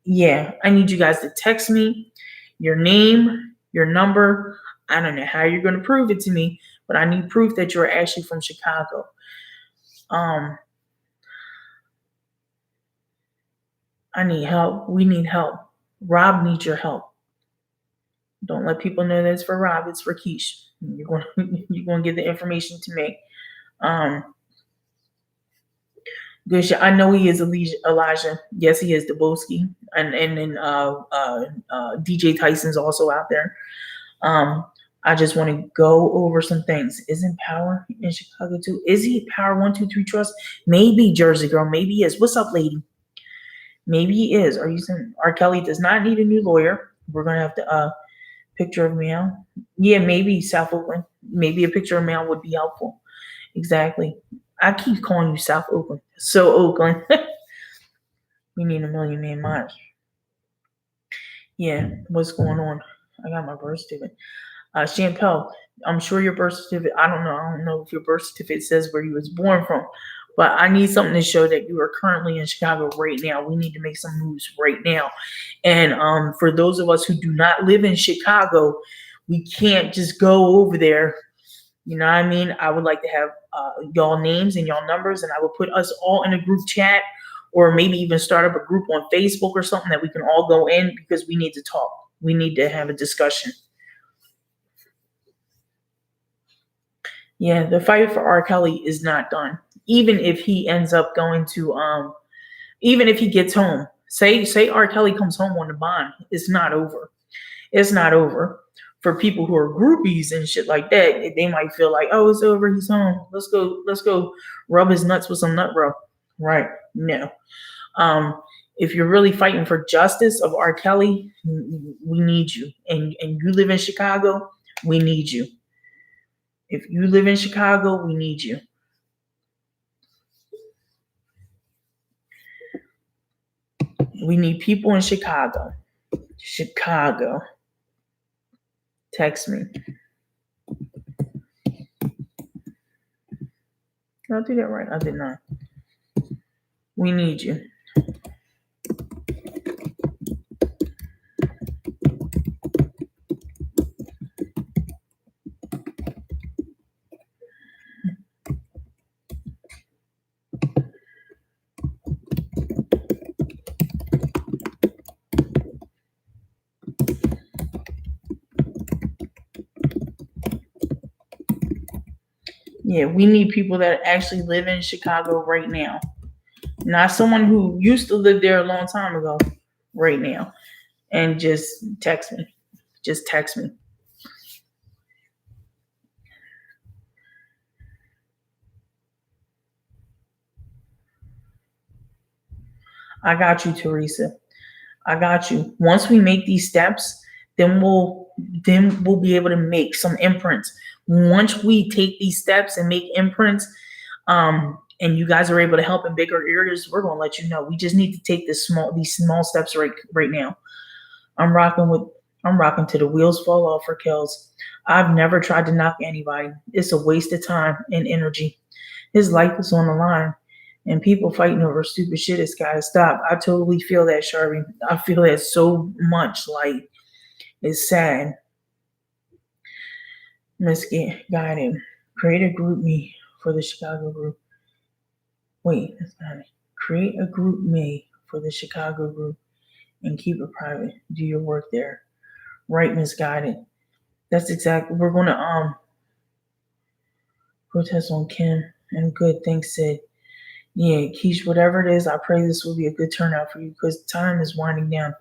Yeah, I need you guys to text me your name, your number. I don't know how you're going to prove it to me, but I need proof that you're actually from Chicago. I need help. We need help. Rob needs your help. Don't let people know that it's for Rob. It's for Keish. You're going to give the information to me. Good shit. I know he is Elijah. Yes, he is Debunking. And then DJ Tyson's also out there. I just want to go over some things. Isn't Power in Chicago too? Is he Power 123 Trust? Maybe, Jersey Girl. Maybe he is. What's up, lady? Maybe he is. Are you saying R. Kelly does not need a new lawyer? We're going to have to picture of mail. Yeah, maybe South Oakland. Maybe a picture of mail would be helpful. Exactly. I keep calling you South Oakland. So Oakland. We need a million man march. Yeah, what's going on? I got my birth certificate. Champel, I'm sure your birth certificate, I don't know if your birth certificate says where you was born from, but I need something to show that you are currently in Chicago right now. We need to make some moves right now. And for those of us who do not live in Chicago, we can't just go over there. You know what I mean? I would like to have y'all names and y'all numbers, and I will put us all in a group chat, or maybe even start up a group on Facebook or something that we can all go in, because we need to talk. We need to have a discussion. Yeah, the fight for R. Kelly is not done. Even if he ends up going to, even if he gets home, say R. Kelly comes home on the bond, it's not over. It's not over. For people who are groupies and shit like that, they might feel like, oh, it's over, he's home. Let's go rub his nuts with some nut rub. Right. No. If you're really fighting for justice of R. Kelly, we need you. And you live in Chicago, we need you. If you live in Chicago, we need you. We need people in Chicago. Chicago. Text me. Did I do that right? I did not. We need you. Yeah, we need people that actually live in Chicago right now. Not someone who used to live there a long time ago, right now. And just text me. Just text me. I got you, Teresa. I got you. Once we make these steps, then we'll be able to make some imprints. Once we take these steps and make imprints, and you guys are able to help in bigger areas, we're gonna let you know. We just need to take these small steps right now. I'm rocking to the wheels fall off for Kells. I've never tried to knock anybody. It's a waste of time and energy. His life is on the line. And people fighting over stupid shit has got to stop. I totally feel that, Sharvie. I feel that so much. Like, it's sad. Let's get guided. Create a group me for the Chicago group. Wait, that's not it. Create a group me for the Chicago group and keep it private. Do your work there. Right, misguided. That's exactly. We're going to protest on Kim and good things said. Yeah, Keish, whatever it is, I pray this will be a good turnout for you because time is winding down.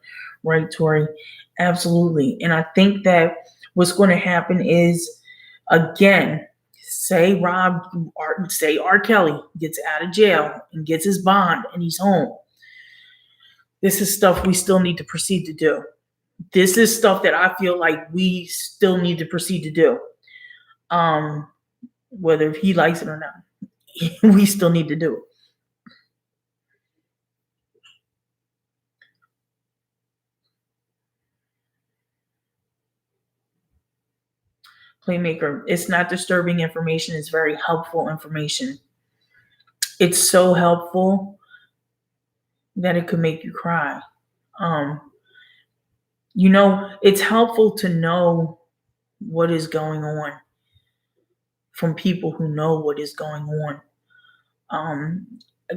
Right, Tori? Absolutely. And I think that what's going to happen is, again, say R. Kelly gets out of jail and gets his bond and he's home. This is stuff we still need to proceed to do. This is stuff that I feel like we still need to proceed to do. Whether he likes it or not, we still need to do it. Playmaker, it's not disturbing information. It's very helpful information. It's so helpful that it could make you cry. It's helpful to know what is going on from people who know what is going on.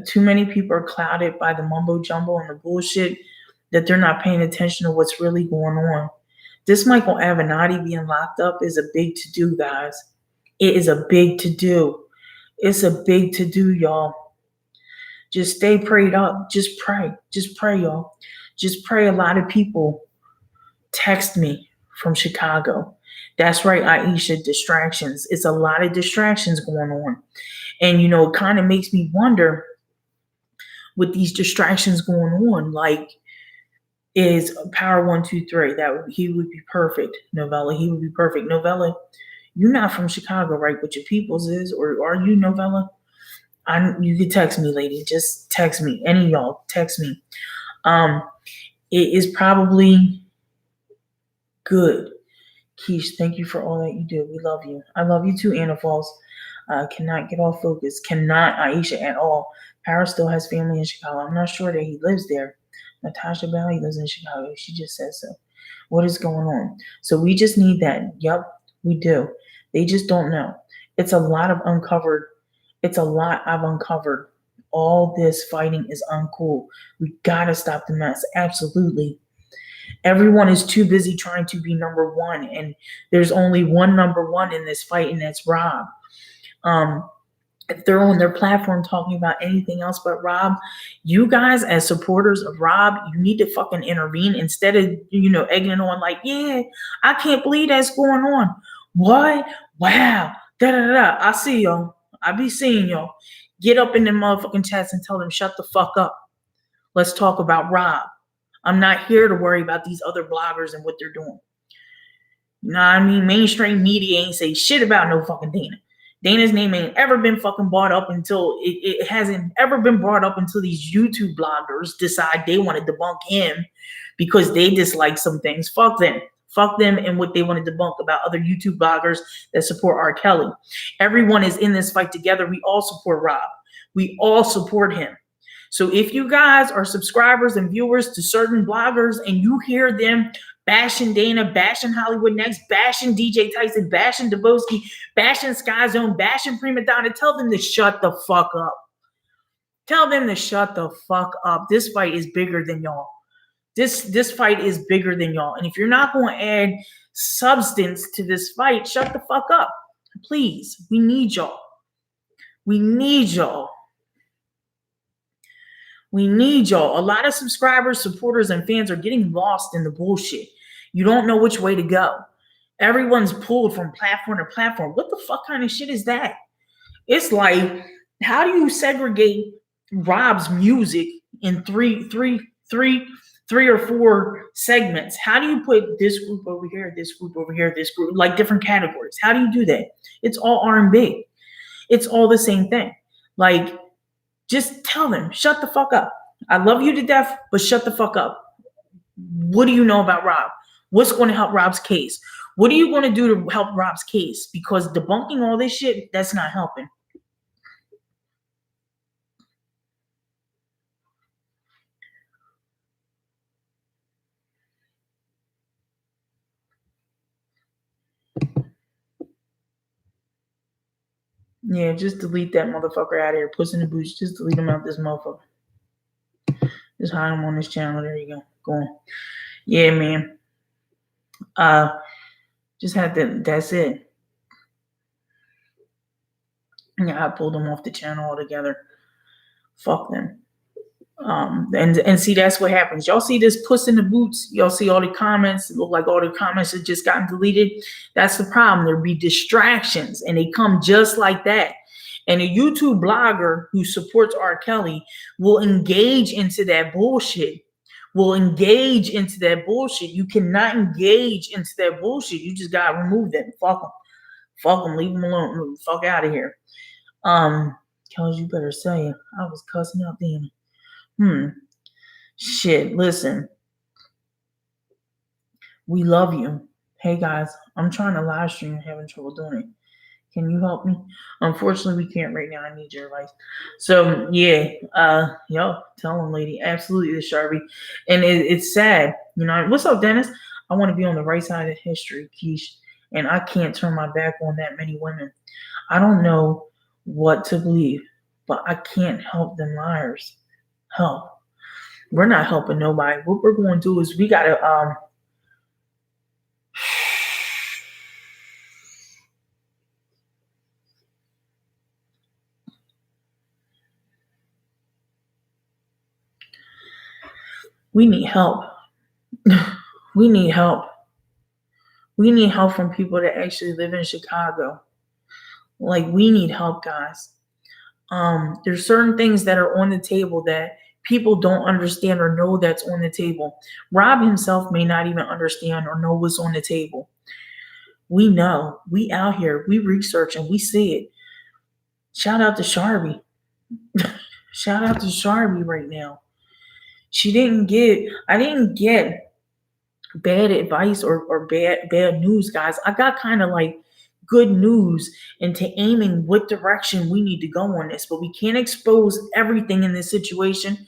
Too many people are clouded by the mumbo jumbo and the bullshit that they're not paying attention to what's really going on. This Michael Avenatti being locked up is a big to-do, guys. It is a big to-do. It's a big to-do, y'all. Just stay prayed up. Just pray. Just pray, y'all. Just pray. A lot of people text me from Chicago. That's right, Aisha, distractions. It's a lot of distractions going on. And, it kind of makes me wonder with these distractions going on, like, is Power 1, 2, 3. He would be perfect. Novella, he would be perfect. Novella, you're not from Chicago, right? But your people's is, or are you, Novella? You can text me, lady. Just text me. Any of y'all, text me. It is probably good. Keish, thank you for all that you do. We love you. I love you too, Anna Falls. Cannot get off focus. Cannot, Aisha, at all. Power still has family in Chicago. I'm not sure that he lives there. Natasha Bailey lives in Chicago. She just said so. What is going on? So we just need that. Yep, we do. They just don't know. It's a lot I've uncovered. All this fighting is uncool. We gotta stop the mess. Absolutely. Everyone is too busy trying to be number one, and there's only one number one in this fight, and that's Rob. If they're on their platform talking about anything else but Rob, you guys as supporters of Rob, you need to fucking intervene instead of, egging on like, yeah, I can't believe that's going on. What? Wow. Da-da-da. I see y'all. I be seeing y'all. Get up in them motherfucking chats and tell them, shut the fuck up. Let's talk about Rob. I'm not here to worry about these other bloggers and what they're doing. You know what I mean? Mainstream media ain't say shit about no fucking Dana. Dana's name ain't ever been fucking brought up until it hasn't ever been brought up until these YouTube bloggers decide they want to debunk him because they dislike some things. Fuck them. Fuck them and what they want to debunk about other YouTube bloggers that support R. Kelly. Everyone is in this fight together. We all support Rob. We all support him. So if you guys are subscribers and viewers to certain bloggers and you hear them bashing Dana, bashing Hollywood Next, bashing DJ Tyson, bashing Debunking, bashing Sky Zone, bashing Prima Donna, tell them to shut the fuck up. Tell them to shut the fuck up. This fight is bigger than y'all. This fight is bigger than y'all. And if you're not going to add substance to this fight, shut the fuck up. Please. We need y'all. We need y'all. We need y'all. A lot of subscribers, supporters, and fans are getting lost in the bullshit. You don't know which way to go. Everyone's pulled from platform to platform. What the fuck kind of shit is that? It's like, how do you segregate Rob's music in three or four segments? How do you put this group over here, this group over here, this group, like different categories? How do you do that? It's all R&B. It's all the same thing. Like, just tell them, shut the fuck up. I love you to death, but shut the fuck up. What do you know about Rob? What's going to help Rob's case? What are you going to do to help Rob's case? Because debunking all this shit, that's not helping. Yeah, just delete that motherfucker out of here. Puss in the Boots. Just delete him out this motherfucker. Just hide him on this channel. There you go. Go on. Yeah, man. Just had to. That's it. Yeah, I pulled them off the channel altogether. Fuck them. And see, that's what happens. Y'all see this Puss in the Boots? Y'all see all the comments? It look like all the comments have just gotten deleted. That's the problem. There'll be distractions, and they come just like that. And a YouTube blogger who supports R. Kelly will engage into that bullshit. You cannot engage into that bullshit. You just gotta remove them. Fuck them. Fuck them. Leave them alone. Move the fuck out of here. Kelly, you better say it. I was cussing out then. Shit, listen. We love you. Hey guys, I'm trying to live stream and having trouble doing it. Can you help me? Unfortunately, we can't right now. I need your advice. So yeah, yo, tell him, lady. Absolutely, the Sharpie. And it's sad. You know, what's up, Dennis? I want to be on the right side of history, Keish. And I can't turn my back on that many women. I don't know what to believe, but I can't help them liars. Help. We're not helping nobody. What we're going to do is we gotta we need help. We need help. We need help from people that actually live in Chicago. Like, we need help, guys. There's certain things that are on the table that people don't understand or know that's on the table. Rob himself may not even understand or know what's on the table. We know. We out here. We research and we see it. Shout out to Sharpie. Shout out to Sharpie right now. I didn't get bad advice or bad news, guys. I got kind of like good news into aiming what direction we need to go on this, but we can't expose everything in this situation.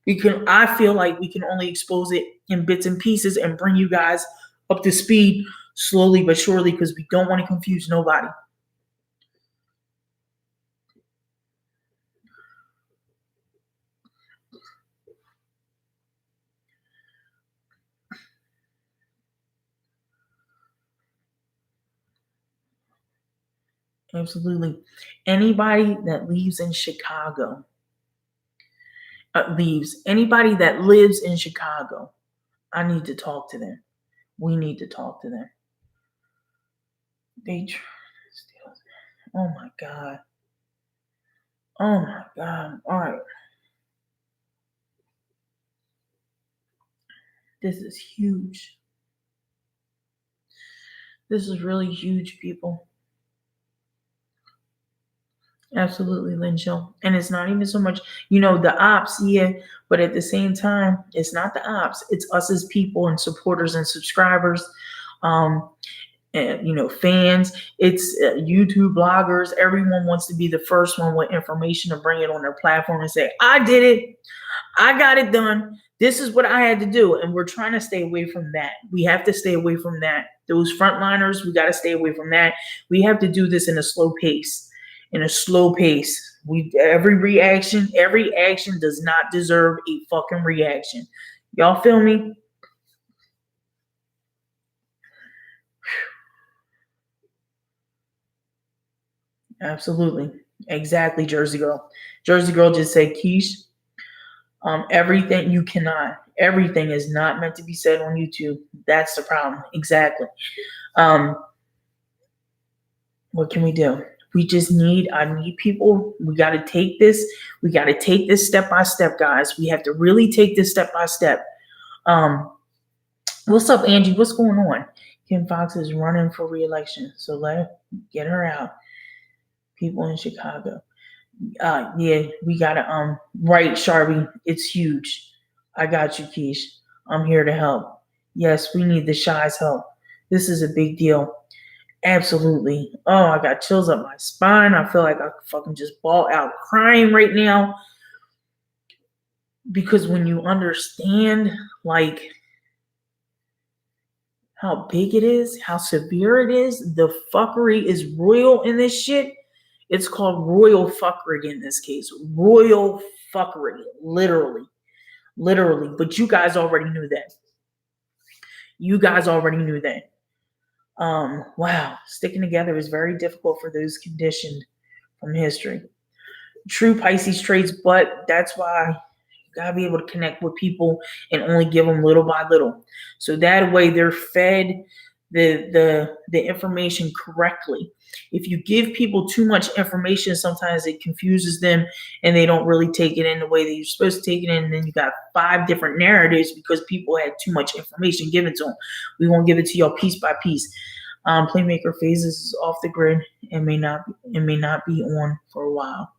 I feel like we can only expose it in bits and pieces and bring you guys up to speed slowly but surely, because we don't want to confuse nobody. Absolutely. Anybody that lives in Chicago, anybody that lives in Chicago, I need to talk to them. We need to talk to them. Oh my God. Oh my God. All right. This is huge. This is really huge, people. Absolutely, Lynn Chill. And it's not even so much, the ops, yeah, but at the same time, it's not the ops. It's us as people and supporters and subscribers, um, and fans. It's YouTube bloggers. Everyone wants to be the first one with information to bring it on their platform and say, "I did it. I got it done. This is what I had to do." And we're trying to stay away from that. We have to stay away from that. Those frontliners, we got to stay away from that. We have to do this in a slow pace. In a slow pace. Every action does not deserve a fucking reaction. Y'all feel me? Absolutely. Exactly, Jersey Girl. Jersey Girl just said, Keish, everything you cannot. Everything is not meant to be said on YouTube. That's the problem. Exactly. Um, what can we do? I need people. We got to take this. We got to take this step by step, guys. We have to really take this step by step. What's up, Angie? What's going on? Kim Fox is running for re-election, so get her out. People in Chicago. Yeah, we gotta right, Sharby. It's huge. I got you, Keish. I'm here to help. Yes, we need the Shy's help. This is a big deal. Absolutely. Oh, I got chills up my spine. I feel like I fucking just ball out crying right now. Because when you understand, like, how big it is, how severe it is, the fuckery is royal in this shit. It's called royal fuckery in this case. Royal fuckery. Literally. Literally. But you guys already knew that. You guys already knew that. Wow. Sticking together is very difficult for those conditioned from history. True Pisces traits, but that's why you gotta be able to connect with people and only give them little by little. So that way they're fed the information correctly. If you give people too much information, sometimes it confuses them and they don't really take it in the way that you're supposed to take it in. And then you got 5 different narratives because people had too much information given to them. We won't give it to y'all piece by piece. Playmaker phases is off the grid and may not be on for a while.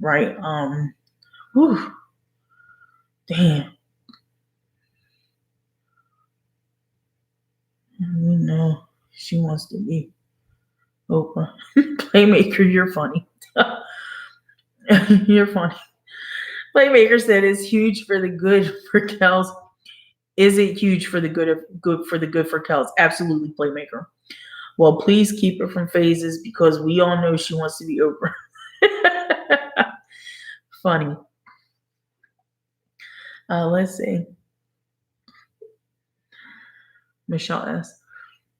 Right? Whew. Damn. We know she wants to be Oprah. Playmaker, you're funny. You're funny. Playmaker said it's huge for the good for Kels. Is it huge for the good for Kels? Absolutely, Playmaker. Well, please keep it from phases because we all know she wants to be Oprah. Funny. Let's see. Michelle S.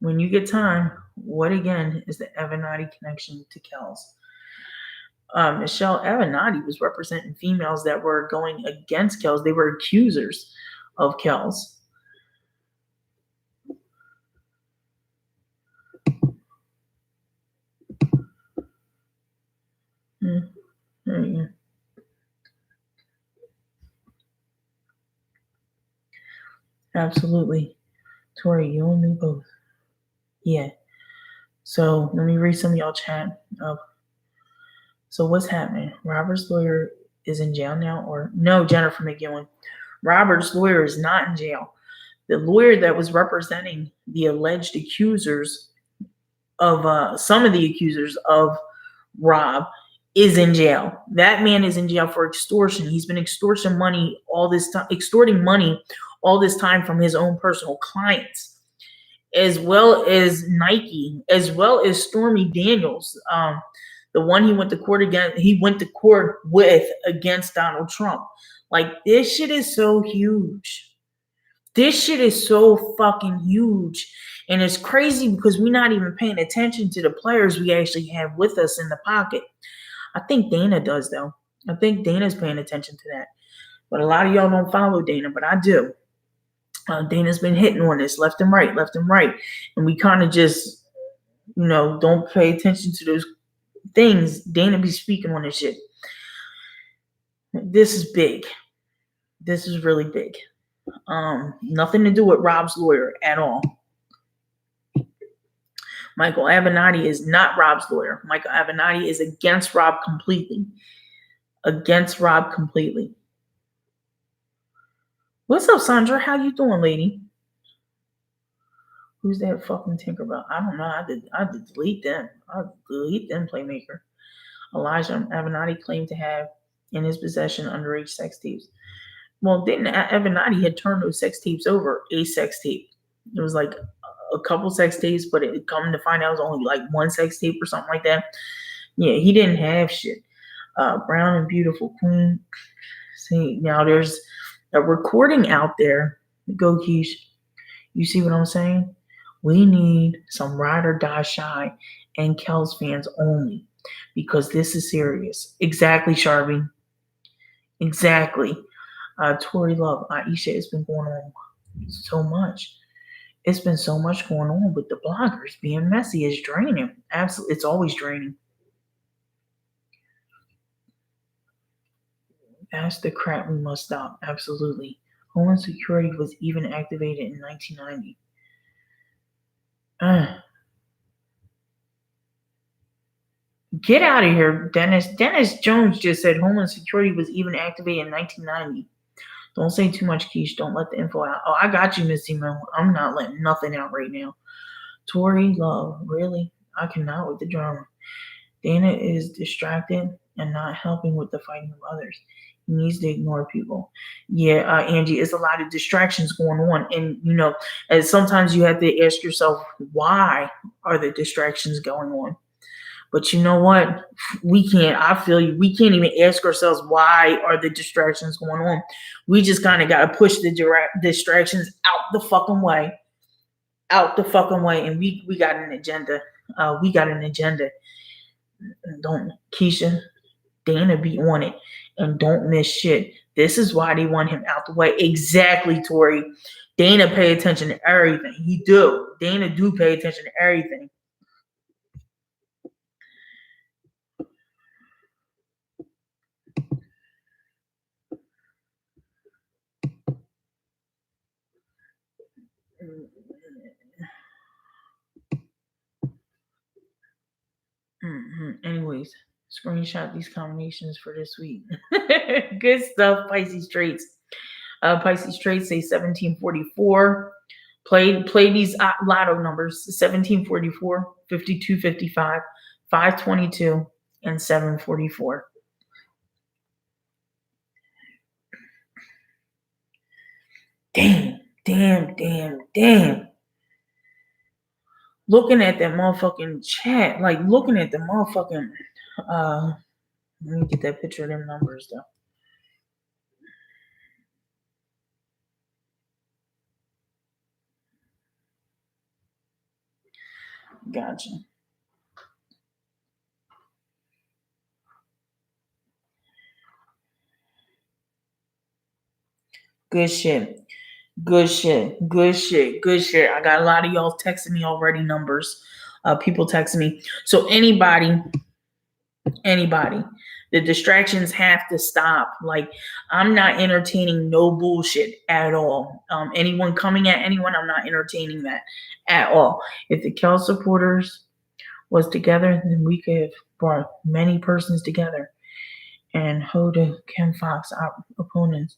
When you get time, what again is the Avenatti connection to Kels? Michelle Avenatti was representing females that were going against Kels. They were accusers of Kels. There you go. Absolutely. Tori, you and me both. Yeah. So let me read some of y'all chat. So what's happening? Robert's lawyer is in jail now, or no? Jennifer McGowan. Robert's lawyer is not in jail. The lawyer that was representing the alleged accusers of some of the accusers of Rob is in jail. That man is in jail for extortion. He's been extorting money all this time from his own personal clients, as well as Nike, as well as Stormy Daniels, the one he went to court with against Donald Trump. Like, this shit is so huge. This shit is so fucking huge. And it's crazy because we're not even paying attention to the players we actually have with us in the pocket. I think Dana does, though. I think Dana's paying attention to that. But a lot of y'all don't follow Dana, but I do. Dana's been hitting on this left and right. And we kind of just, don't pay attention to those things. Dana be speaking on this shit. This is big. This is really big. Nothing to do with Rob's lawyer at all. Michael Avenatti is not Rob's lawyer. Michael Avenatti is against Rob completely. Against Rob completely. What's up, Sandra? How you doing, lady? Who's that fucking Tinkerbell? I don't know. I did delete them. I delete them, Playmaker. Elijah Avenatti claimed to have in his possession underage sex tapes. Well, didn't Avenatti had turned those sex tapes over a sex tape? It was like a couple sex tapes, but it come to find out it was only like one sex tape or something like that. Yeah, he didn't have shit. Brown and Beautiful Queen. See, now there's a recording out there. Go, Keish. You see what I'm saying? We need some ride or die shy and Kells fans only because this is serious. Exactly, Sharby. Exactly. Tori Love, Aisha, it's been going on so much. It's been so much going on with the bloggers being messy. It's draining. Absolutely, it's always draining. That's the crap we must stop. Absolutely. Homeland Security was even activated in 1990. Get out of here, Dennis. Dennis Jones just said Homeland Security was even activated in 1990. Don't say too much, Keish. Don't let the info out. Oh, I got you, Missy Mo. I'm not letting nothing out right now. Tori Love, really? I cannot with the drama. Dana is distracted and not helping with the fighting of others. He needs to ignore people. Yeah, Angie, it's a lot of distractions going on. And, and sometimes you have to ask yourself, why are the distractions going on? But you know what? We can't, I feel you, we can't even ask ourselves why are the distractions going on. We just kind of got to push the distractions out the fucking way. Out the fucking way. And we got an agenda. We got an agenda. Don't, Keisha, Dana be on it. And don't miss shit. This is why they want him out the way. Exactly, Tori. Dana pay attention to everything. He do. Dana do pay attention to everything. Anyways, screenshot these combinations for this week. Good stuff, Pisces traits. Pisces traits say 1744. Play these lotto numbers: 1744, 5255, 522, and 744. Damn. Looking at that motherfucking chat, like looking at the motherfucking let me get that picture of them numbers though. Gotcha. Good shit. I got a lot of y'all texting me already numbers. People texting me. So anybody, the distractions have to stop. Like, I'm not entertaining no bullshit at all. Anyone coming at anyone, I'm not entertaining that at all. If the Kel supporters was together, then we could have brought many persons together and hold Kim Fox opponents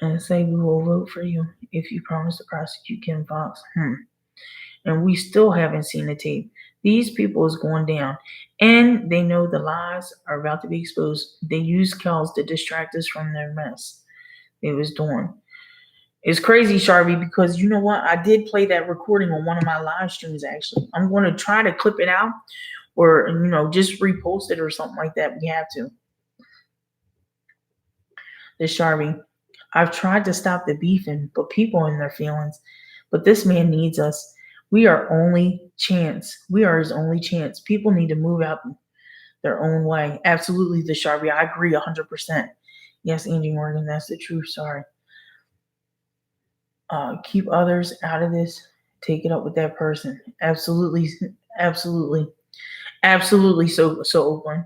and say we will vote for you if you promise to prosecute Kim Fox. And we still haven't seen the tape. These people is going down. And they know the lies are about to be exposed. They use Kells to distract us from their mess they was doing. It's crazy, Sharvie, because you know what? I did play that recording on one of my live streams, actually. I'm going to try to clip it out or, just repost it or something like that. We have to. This Sharvie. I've tried to stop the beefing, but people in their feelings. But this man needs us. We are only chance. We are his only chance. People need to move out their own way. Absolutely, the Sharvie. I agree 100%. Yes, Angie Morgan, that's the truth. Sorry. Keep others out of this. Take it up with that person. Absolutely. So Oakland.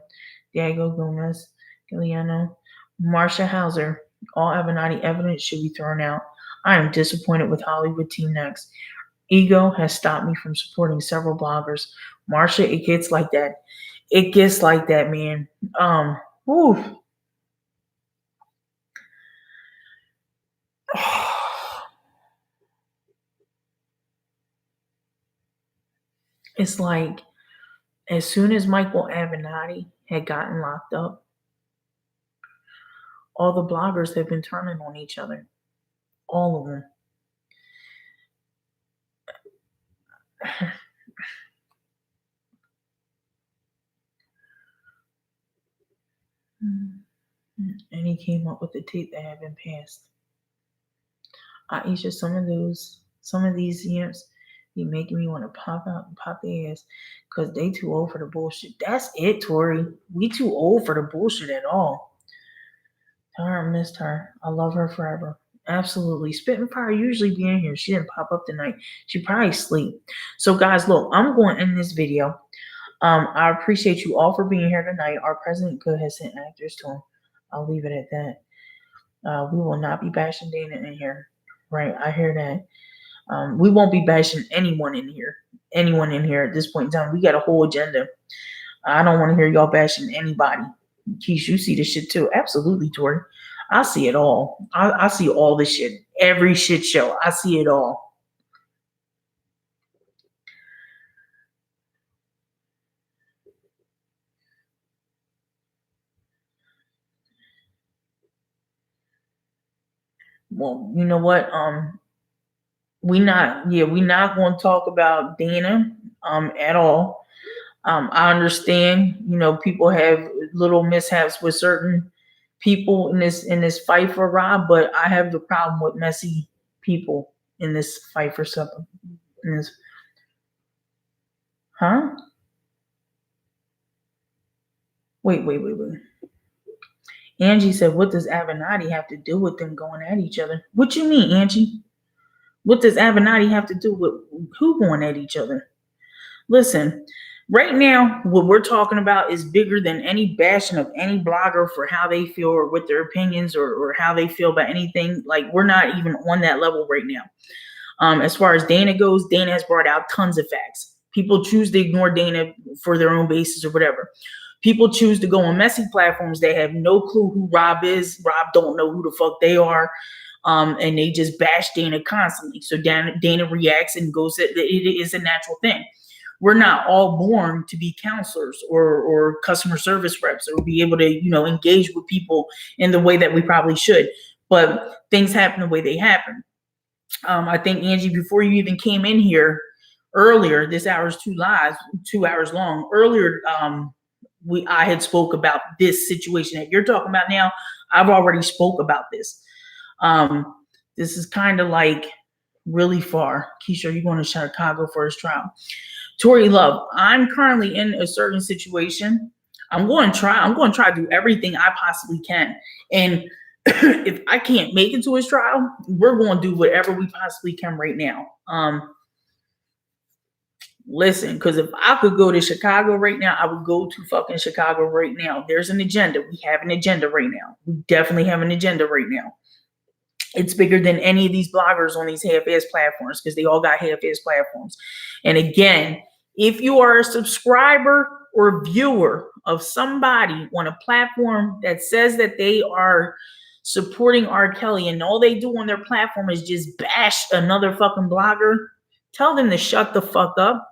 Diego Gomez, Giliano, Marsha Hauser. All Avenatti evidence should be thrown out. I am disappointed with Hollywood Team Next. Ego has stopped me from supporting several bloggers. Marsha, it gets like that. It gets like that, man. Whew. It's like as soon as Michael Avenatti had gotten locked up, all the bloggers have been turning on each other. All of them. And he came up with the tape that had been passed. Aisha, some of these years, be making me want to pop out and pop their ass because they too old for the bullshit. That's it, Tori. We too old for the bullshit at all. Tell her I missed her. I love her forever. Absolutely. Spitting Fire usually be in here. She didn't pop up tonight. She probably sleep. So guys, look, I'm going to end this video. I appreciate you all for being here tonight. Our president could have sent actors to him. I'll leave it at that. We will not be bashing Dana in here. Right, I hear that. We won't be bashing anyone in here. Anyone in here at this point in time. We got a whole agenda. I don't want to hear y'all bashing anybody. Keish, you see the shit too. Absolutely, Tori. I see it all. I see all the shit. Every shit show. I see it all. Well, you know what? We not going to talk about Dana at all. I understand, people have little mishaps with certain people in this fight for Rob, but I have the problem with messy people in this fight for something. Huh? Wait. Angie said, "What does Avenatti have to do with them going at each other?" What you mean, Angie? What does Avenatti have to do with who going at each other? Listen, right now, what we're talking about is bigger than any bashing of any blogger for how they feel or with their opinions or how they feel about anything. Like, we're not even on that level right now. As far as Dana goes, Dana has brought out tons of facts. People choose to ignore Dana for their own basis or whatever. People choose to go on messy platforms. They have no clue who Rob is. Rob don't know who the fuck they are. And they just bash Dana constantly. So Dana reacts and goes, it is a natural thing. We're not all born to be counselors or customer service reps or be able to, engage with people in the way that we probably should. But things happen the way they happen. I think, Angie, before you even came in here earlier, this hour is 2 hours long. Earlier, I had spoke about this situation that you're talking about now. I've already spoke about this. This is kind of like really far. Keisha, are you going to Chicago for his trial? Tori Love, I'm currently in a certain situation. I'm going to try to do everything I possibly can. And if I can't make it to his trial, we're going to do whatever we possibly can right now. Listen, because if I could go to Chicago right now, I would go to fucking Chicago right now. There's an agenda. We have an agenda right now. We definitely have an agenda right now. It's bigger than any of these bloggers on these half-ass platforms because they all got half-ass platforms. And again, if you are a subscriber or viewer of somebody on a platform that says that they are supporting R. Kelly and all they do on their platform is just bash another fucking blogger, tell them to shut the fuck up.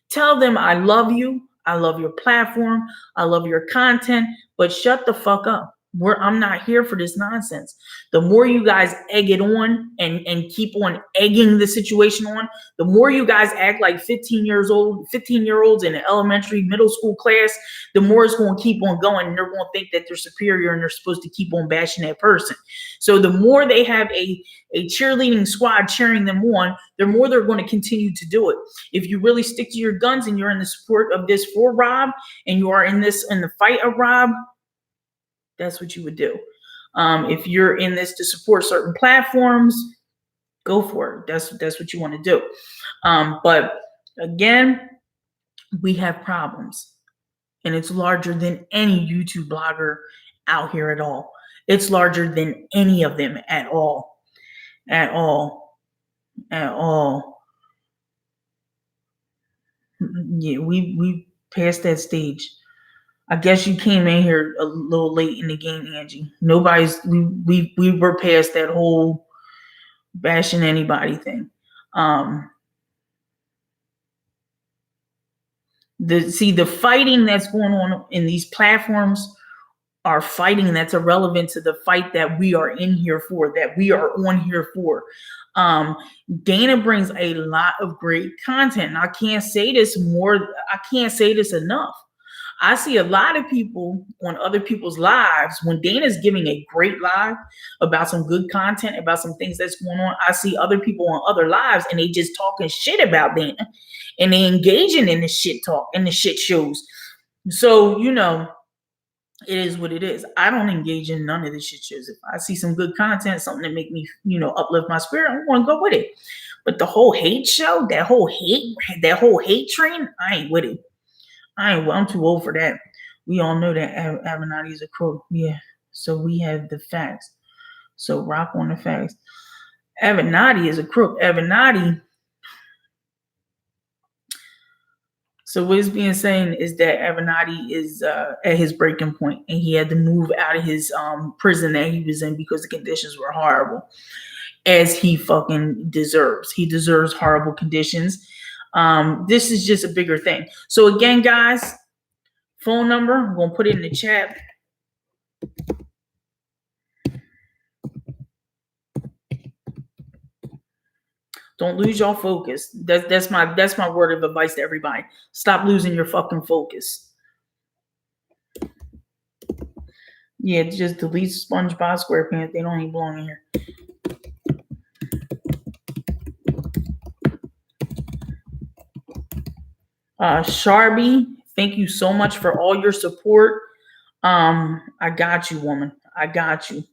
Tell them I love you. I love your platform. I love your content, but shut the fuck up. I'm not here for this nonsense. The more you guys egg it on and keep on egging the situation on, the more you guys act like 15-year-olds in an elementary, middle school class, the more it's going to keep on going. And they're going to think that they're superior and they're supposed to keep on bashing that person. So the more they have a cheerleading squad cheering them on, the more they're going to continue to do it. If you really stick to your guns and you're in the support of this for Rob and you are in the fight of Rob, that's what you would do. If you're in this to support certain platforms, go for it. That's what you want to do. But again, we have problems, and it's larger than any YouTube blogger out here at all. It's larger than any of them at all. Yeah, we passed that stage. I guess you came in here a little late in the game, Angie. We were past that whole bashing anybody thing. The fighting that's going on in these platforms are fighting that's irrelevant to the fight that we are in here for, that we are on here for. Dana brings a lot of great content, and I can't say this enough. I see a lot of people on other people's lives when Dana's giving a great live about some good content, about some things that's going on. I see other people on other lives and they just talking shit about Dana and they engaging in the shit talk and the shit shows. So, it is what it is. I don't engage in none of the shit shows. If I see some good content, something that make me, uplift my spirit, I'm going to go with it. But the whole hate show, that whole hate train, I ain't with it. I'm too old for that. We all know that Avenatti is a crook. Yeah. So we have the facts. So rock on the facts. Avenatti is a crook. Avenatti. So what is being saying is that Avenatti is at his breaking point, and he had to move out of his prison that he was in because the conditions were horrible, as he fucking deserves. He deserves horrible conditions. This is just a bigger thing. So again, guys, phone number, I'm going to put it in the chat. Don't lose your focus. That's my word of advice to everybody. Stop losing your fucking focus. Yeah, just delete SpongeBob SquarePants. They don't even belong in here. Sharby, thank you so much for all your support. I got you, woman. I got you.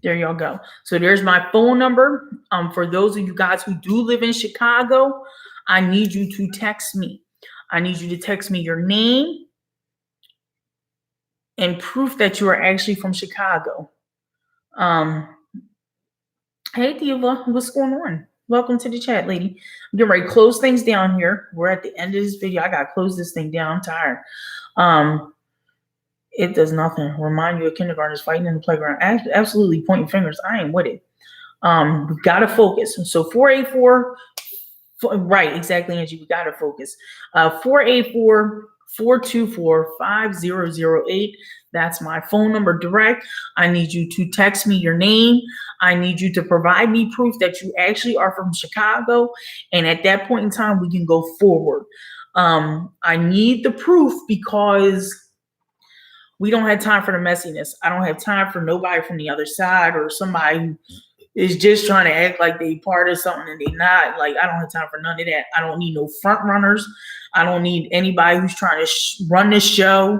There y'all go. So there's my phone number. For those of you guys who do live in Chicago, I need you to text me. I need you to text me your name and proof that you are actually from Chicago. Hey, Diva, what's going on? Welcome to the chat, lady. I'm getting ready to close things down here. We're at the end of this video. I got to close this thing down. I'm tired. It does nothing. Remind you of kindergartners fighting in the playground. Absolutely pointing fingers. I ain't with it. We got to focus. So 484, right, exactly, Angie. We got to focus. 484-424-5008. That's my phone number direct. I need you to text me your name. I need you to provide me proof that you actually are from Chicago. And at that point in time, we can go forward. I need the proof because we don't have time for the messiness. I don't have time for nobody from the other side or somebody who is just trying to act like they part of something and they not. Like, I don't have time for none of that. I don't need no front runners. I don't need anybody who's trying to run this show,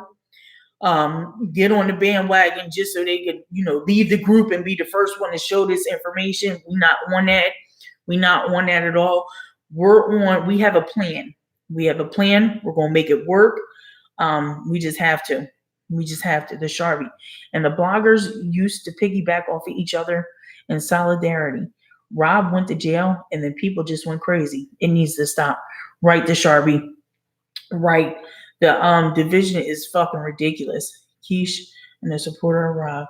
get on the bandwagon just so they could, leave the group and be the first one to show this information. We're not on that. We're not on that at all. We have a plan. We have a plan. We're going to make it work. We just have to. The Sharpie. And the bloggers used to piggyback off of each other in solidarity. Rob went to jail and then people just went crazy. It needs to stop. Right, the Sharpie. Right. The division is fucking ridiculous. Keish and the supporter of Rob.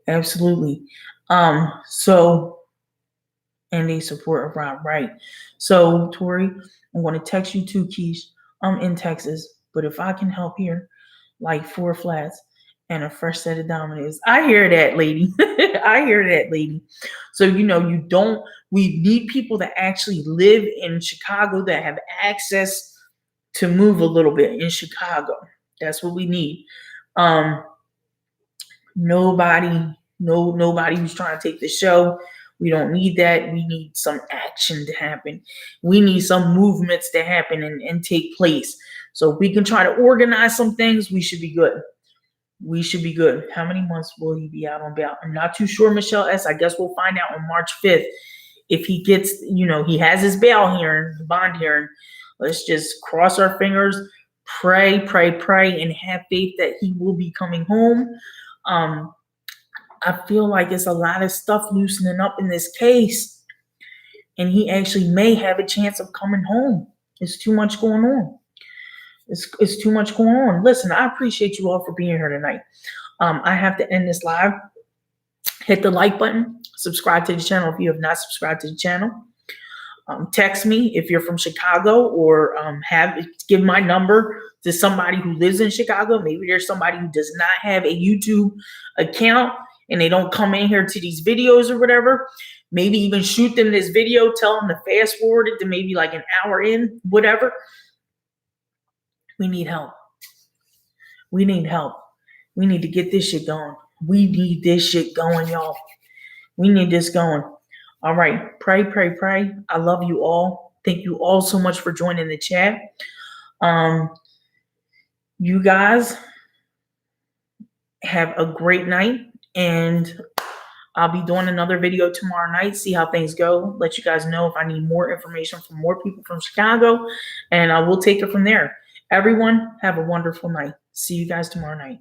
Absolutely. And they support Rob. Right. So, Tori, I'm going to text you too, Keish. I'm in Texas, but if I can help here, like 4 flats and a fresh set of dominoes. I hear that, lady. I hear that, lady. So, we need people that actually live in Chicago that have access to move a little bit in Chicago. That's what we need. Nobody who's trying to take the show. We don't need that. We need some action to happen. We need some movements to happen and take place. So if we can try to organize some things, we should be good. We should be good. How many months will he be out on bail? I'm not too sure, Michelle S. I guess we'll find out on March 5th. If he gets, he has his bail hearing, bond hearing. Let's just cross our fingers, pray, pray, pray, and have faith that he will be coming home. I feel like it's a lot of stuff loosening up in this case, and he actually may have a chance of coming home. It's too much going on. It's too much going on. Listen, I appreciate you all for being here tonight. I have to end this live. Hit the like button. Subscribe to the channel if you have not subscribed to the channel. Text me if you're from Chicago, or give my number to somebody who lives in Chicago. Maybe there's somebody who does not have a YouTube account and they don't come in here to these videos or whatever. Maybe even shoot them this video, tell them to fast forward it to maybe like an hour in, whatever. We need help. We need help. We need to get this shit going. We need this shit going, y'all. We need this going. All right. Pray, pray, pray. I love you all. Thank you all so much for joining the chat. You guys have a great night, and I'll be doing another video tomorrow night, see how things go, let you guys know if I need more information from more people from Chicago, and I will take it from there. Everyone, have a wonderful night. See you guys tomorrow night.